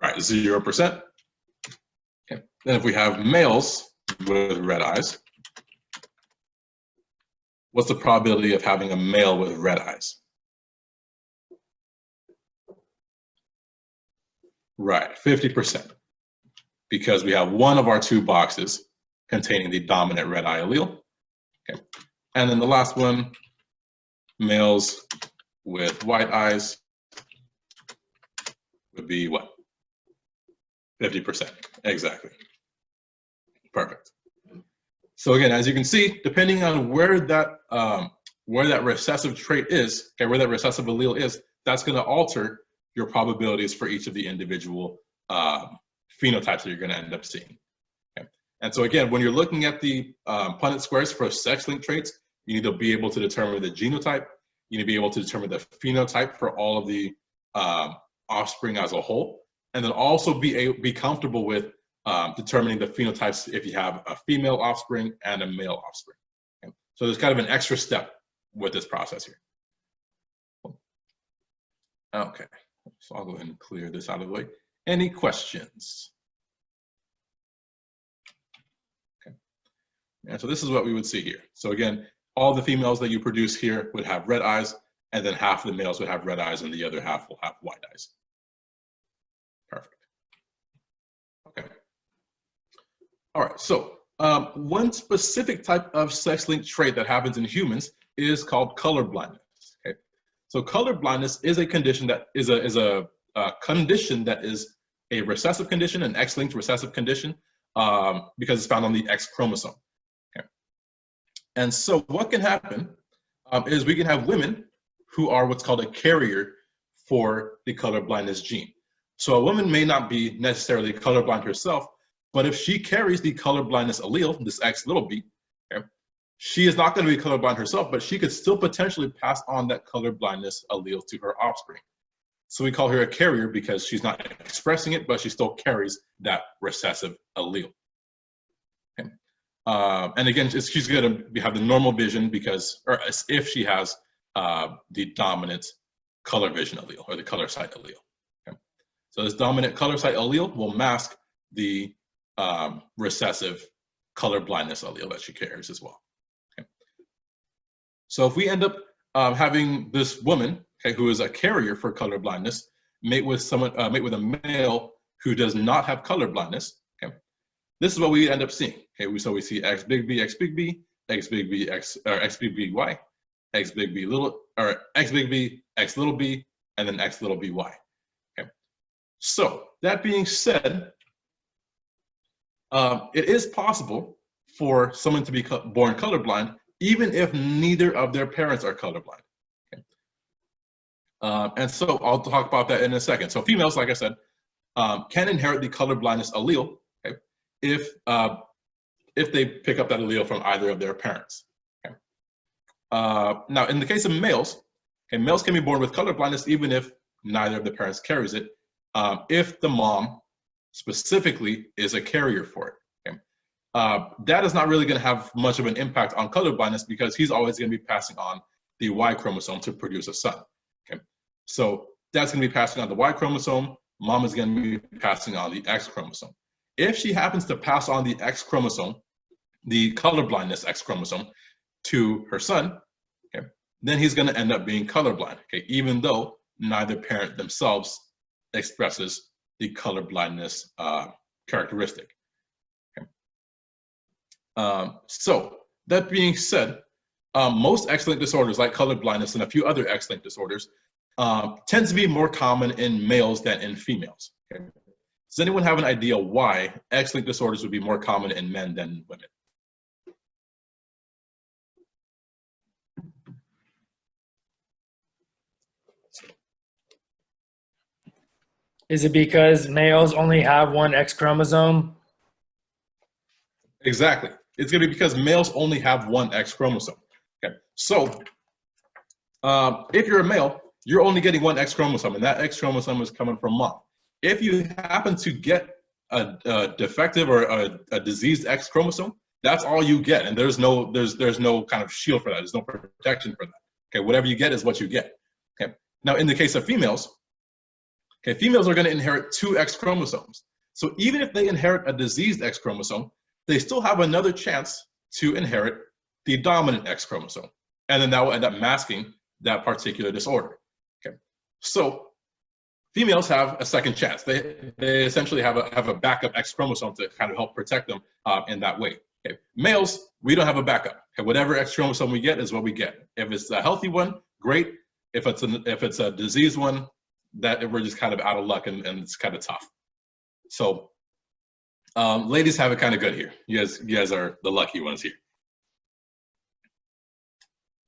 Right, 0%. Okay. Then if we have males with red eyes, what's the probability of having a male with red eyes? Right, 50%. Because we have 1 of our 2 boxes containing the dominant red eye allele. Okay. And then the last one, males with white eyes would be what? 50%. Exactly. Perfect. So again, as you can see, depending on where that recessive trait is, okay, where that recessive allele is, that's going to alter your probabilities for each of the individual phenotypes that you're going to end up seeing. Okay. And so again, when you're looking at the Punnett squares for sex-linked traits, you need to be able to determine the genotype. You need to be able to determine the phenotype for all of the offspring as a whole, and then also be comfortable with determining the phenotypes if you have a female offspring and a male offspring. Okay? So there's kind of an extra step with this process here. Okay, so I'll go ahead and clear this out of the way. Any questions? Okay, and so this is what we would see here. So again, all the females that you produce here would have red eyes, and then half of the males would have red eyes and the other half will have white eyes. Perfect. Okay. All right, so one specific type of sex-linked trait that happens in humans is called color blindness. Okay, so color blindness is a condition that is a condition that is a recessive condition, an X-linked recessive condition, because it's found on the X chromosome. Okay, and so what can happen is we can have women who are what's called a carrier for the color blindness gene. So a woman may not be necessarily colorblind herself, but if she carries the color blindness allele, this X little b, okay, she is not going to be colorblind herself, but she could still potentially pass on that color blindness allele to her offspring. So we call her a carrier because she's not expressing it, but she still carries that recessive allele. Okay. And again, she's going to have the normal vision because, or if she has the dominant color vision allele or the color site allele. Okay. So this dominant color site allele will mask the recessive color blindness allele that she carries as well. Okay. So if we end up having this woman, okay, who is a carrier for color blindness, mate with a male who does not have color blindness, okay, this is what we end up seeing. Okay, so we see X big B, X big B, X big B, X big B Y, X big B little, or X big B, X little b, and then X little b y. Okay, so that being said, it is possible for someone to be born colorblind, even if neither of their parents are colorblind. Okay. And so I'll talk about that in a second. So females, like I said, can inherit the color blindness allele, okay, if they pick up that allele from either of their parents. Okay. Now, in the case of males, okay, males can be born with color blindness even if neither of the parents carries it, if the mom specifically is a carrier for it. Okay. That is not really going to have much of an impact on color blindness because he's always going to be passing on the Y chromosome to produce a son. Okay. So that's going to be passing on the Y chromosome. Mom is going to be passing on the X chromosome. If she happens to pass on the X chromosome, the color blindness X chromosome, to her son, okay, then he's going to end up being colorblind, okay, even though neither parent themselves expresses the color blindness characteristic. Okay. So that being said, most X-linked disorders like color blindness and a few other X-linked disorders tend to be more common in males than in females. Okay. Does anyone have an idea why X-linked disorders would be more common in men than women? Is it because males only have one X chromosome? Exactly. It's going to be because males only have one X chromosome. Okay. So if you're a male, you're only getting one X chromosome, and that X chromosome is coming from mom. If you happen to get a defective or a diseased X chromosome, that's all you get, and there's no kind of shield for that. There's no protection for that. Okay, whatever you get is what you get. Okay. Now, in the case of females, okay, females are going to inherit two X chromosomes. So even if they inherit a diseased X chromosome, they still have another chance to inherit the dominant X chromosome, and then that will end up masking that particular disorder. Okay, so females have a second chance. They essentially have a backup X chromosome to kind of help protect them in that way. Okay. Males, we don't have a backup. Okay. Whatever X chromosome we get is what we get. If it's a healthy one, great. If it's a diseased one, that we're just kind of out of luck and it's kind of tough. So ladies have it kind of good here. You guys are the lucky ones here.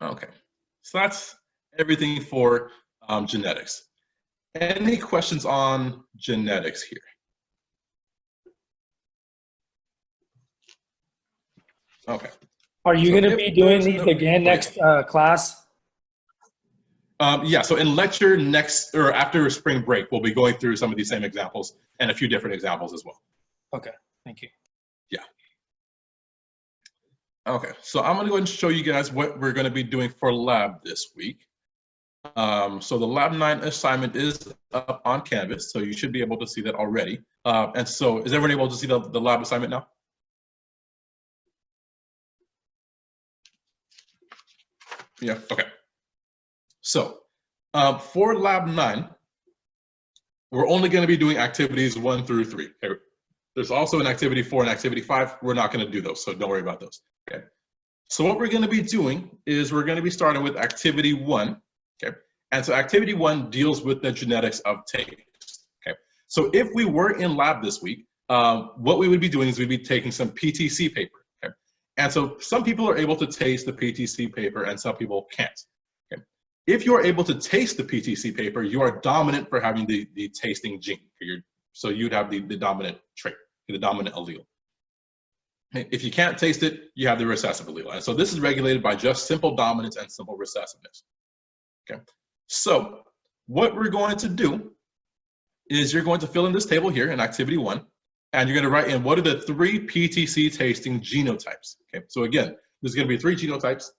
Okay, so that's everything for genetics. Any questions on genetics here? Okay. Are you going to be doing these again next class? Yeah, so in lecture next, or after spring break, we'll be going through some of these same examples and a few different examples as well. Okay. Thank you. Yeah. Okay, so I'm going to go ahead and show you guys what we're going to be doing for lab this week. So the Lab 9 assignment is up on Canvas, so you should be able to see that already. And so is everyone able to see the lab assignment now? Yeah, okay. So for Lab 9, we're only going to be doing activities 1 through 3. Okay? There's also an activity 4 and activity 5. We're not going to do those, so don't worry about those. Okay. So what we're going to be doing is we're going to be starting with activity 1. Okay. And so activity 1 deals with the genetics of taste. Okay. So if we were in lab this week, what we would be doing is we'd be taking some PTC paper. Okay. And so some people are able to taste the PTC paper and some people can't. Okay. If you're able to taste the PTC paper, you are dominant for having the tasting gene. So you'd have the dominant trait, the dominant allele. If you can't taste it, you have the recessive allele. And so this is regulated by just simple dominance and simple recessiveness. Okay. So what we're going to do is you're going to fill in this table here in activity 1, and you're going to write in what are the 3 PTC tasting genotypes. Okay. So again, there's going to be 3 genotypes.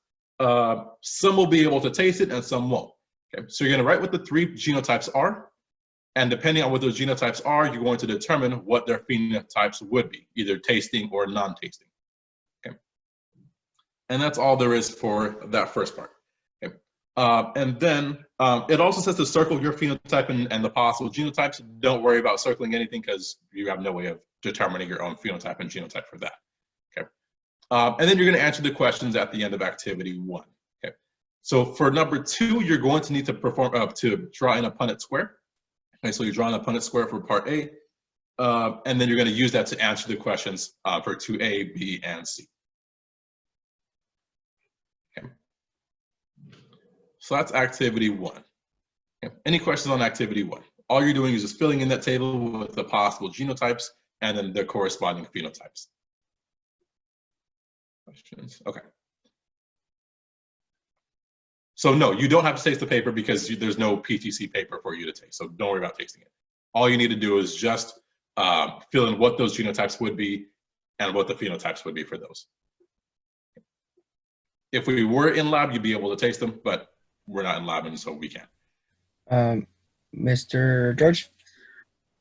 Some will be able to taste it and some won't. Okay. So you're going to write what the 3 genotypes are. And depending on what those genotypes are, you're going to determine what their phenotypes would be, either tasting or non-tasting. Okay. And that's all there is for that first part. Okay. And then it also says to circle your phenotype and the possible genotypes. Don't worry about circling anything because you have no way of determining your own phenotype and genotype for that. Okay. And then you're going to answer the questions at the end of activity 1. Okay. So for number 2, you're going to need to perform to draw in a Punnett square. Okay, so you're drawing a Punnett square for part A, and then you're going to use that to answer the questions for 2A, B, and C. Okay. So that's activity 1. Okay. Any questions on activity 1? All you're doing is just filling in that table with the possible genotypes and then the corresponding phenotypes. Questions? Okay. So no, you don't have to taste the paper because there's no PTC paper for you to taste. So don't worry about tasting it. All you need to do is just fill in what those genotypes would be and what the phenotypes would be for those. If we were in lab, you'd be able to taste them, but we're not in lab, and so we can't. Mr. George?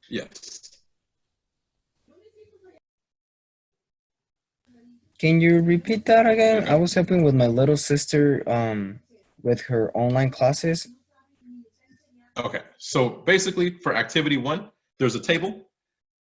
Yes. Can you repeat that again? I was helping with my little sister with her online classes. Okay, so basically for activity 1, there's a table.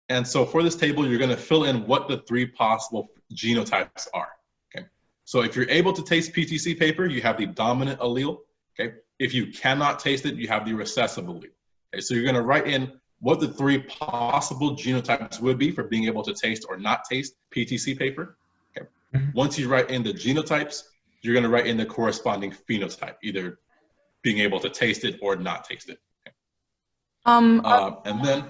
And so for this table, you're gonna fill in what the 3 possible genotypes are, okay? So if you're able to taste PTC paper, you have the dominant allele, okay? If you cannot taste it, you have the recessive allele. Okay, so you're gonna write in what the 3 possible genotypes would be for being able to taste or not taste PTC paper, okay? Once you write in the genotypes, you're going to write in the corresponding phenotype, either being able to taste it or not taste it. Okay. And then,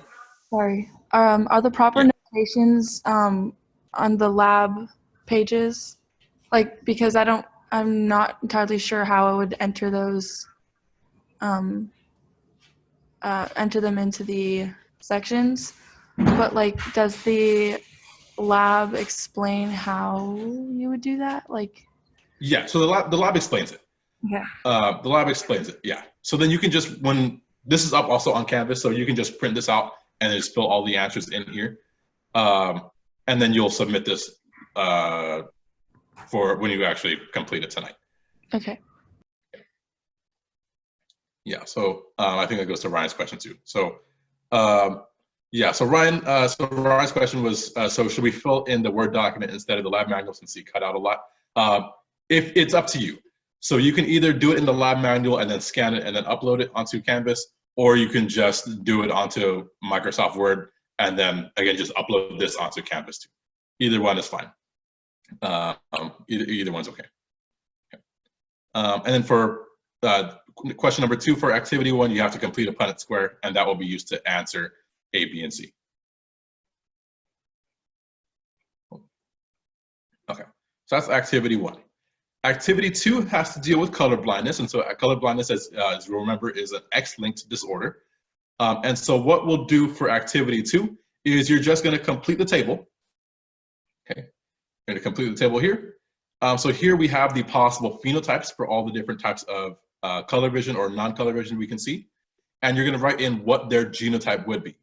sorry, are the proper notations on the lab pages? Like, because I'm not entirely sure how I would enter those, enter them into the sections, but like, does the lab explain how you would do that? Like, yeah, so the lab explains it. yeah. The lab explains it, yeah. So then you can just, when this is up also on Canvas, so you can just print this out and just fill all the answers in here. And then you'll submit this for when you actually complete it tonight. Okay. Yeah, so I think that goes to Ryan's question too. So yeah, so Ryan's question was, so should we fill in the Word document instead of the lab manual since he cut out a lot? If it's up to you. So you can either do it in the lab manual and then scan it and then upload it onto Canvas, or you can just do it onto Microsoft Word and then again just upload this onto Canvas too. Either one is fine. Either one's okay. And then for question number 2 for activity 1, you have to complete a Punnett square, and that will be used to answer A, B, and C. Okay, so that's activity 1. Activity 2 has to deal with color blindness, and so color blindness, as you remember, is an X-linked disorder. And so what we'll do for activity 2 is you're just going to complete the table, going to complete the table here. So here we have the possible phenotypes for all the different types of color vision or non-color vision we can see. And you're going to write in what their genotype would be.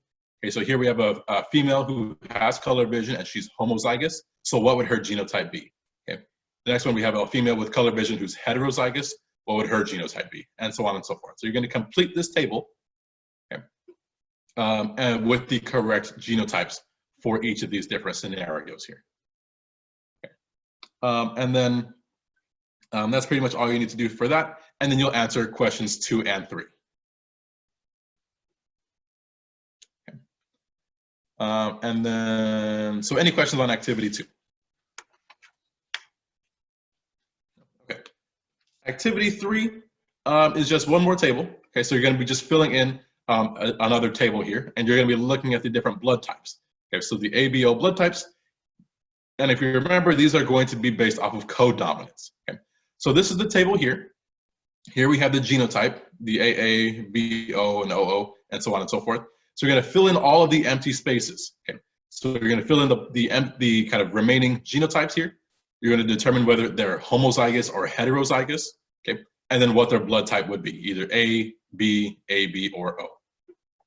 Okay, so here we have a female who has color vision and she's homozygous. So what would her genotype be? Okay. The next one, we have a female with color vision who's heterozygous. What would her genotype be? And so on and so forth. So you're going to complete this table, okay, and with the correct genotypes for each of these different scenarios here. Okay. And then that's pretty much all you need to do for that. And then you'll answer questions 2 and 3. Okay. And then, so any questions on activity 2? Okay. Activity 3 is just one more table. Okay, so you're going to be just filling in another table here, and you're going to be looking at the different blood types. Okay, so the ABO blood types, and if you remember, these are going to be based off of codominance. Okay, so this is the table here. Here we have the genotype, the AA, BO, and OO, and so on and so forth. So you're going to fill in all of the empty spaces. Okay, so you're going to fill in the kind of remaining genotypes here. You're going to determine whether they're homozygous or heterozygous. Okay, and then what their blood type would be, either A, B, AB, or O.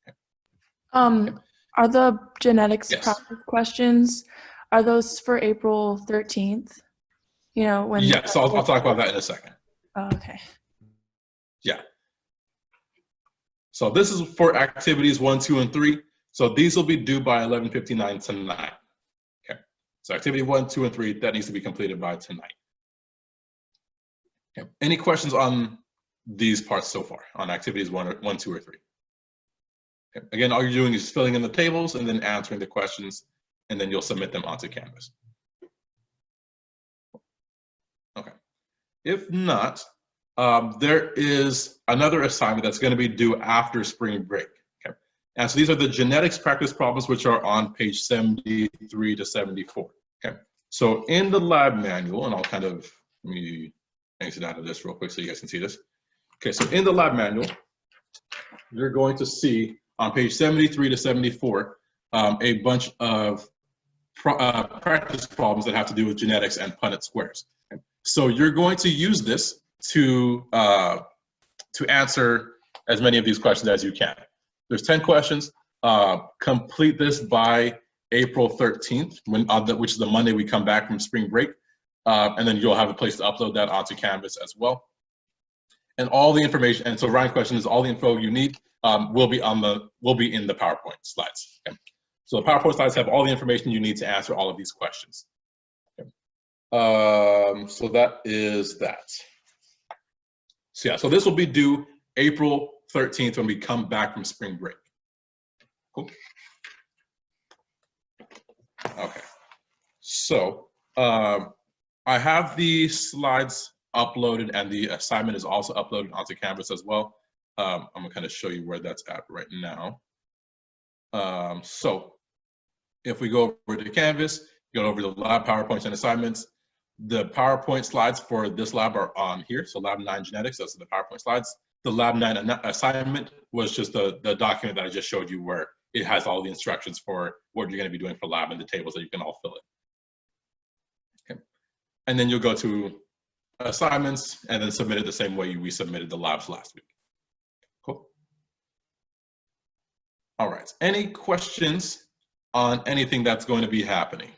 Okay. Are the genetics Yes. practice questions, are those for April 13th? You know, when. Yes, I'll talk about that in a second. Oh, okay. Yeah. So this is for activities 1, 2, and 3. So these will be due by 11:59 tonight. Okay. So activity 1, 2, and 3, that needs to be completed by tonight. Okay. Any questions on these parts so far, on activities 1, 2, or 3? Okay. Again, all you're doing is filling in the tables and then answering the questions, and then you'll submit them onto Canvas. Okay. If not, there is another assignment that's going to be due after spring break. Okay. And so these are the genetics practice problems, which are on page 73 to 74. Okay. So in the lab manual, and I'll kind of, let me exit out of this real quick so you guys can see this. Okay, so in the lab manual, you're going to see on page 73 to 74 a bunch of practice problems that have to do with genetics and Punnett squares. Okay. So you're going to use this to answer as many of these questions as you can. There's 10 questions. Complete this by April 13th, which is the Monday we come back from spring break. And then you'll have a place to upload that onto Canvas as well. And all the information, and so Ryan's question is all the info you need will be in the PowerPoint slides. Okay. So the PowerPoint slides have all the information you need to answer all of these questions. Okay. So that is that. So yeah, so this will be due April 13th when we come back from spring break. Cool. Okay. So I have the slides uploaded and the assignment is also uploaded onto Canvas as well. I'm gonna kind of show you where that's at right now. So if we go over to Canvas, go over to the lab PowerPoints and assignments. The PowerPoint slides for this lab are on here. So lab 9 genetics, those are the PowerPoint slides. The lab 9 assignment was just the document that I just showed you where it has all the instructions for what you're gonna be doing for lab and the tables that you can all fill in. Okay. And then you'll go to assignments and then submit it the same way we submitted the labs last week. Cool. All right, any questions on anything that's going to be happening?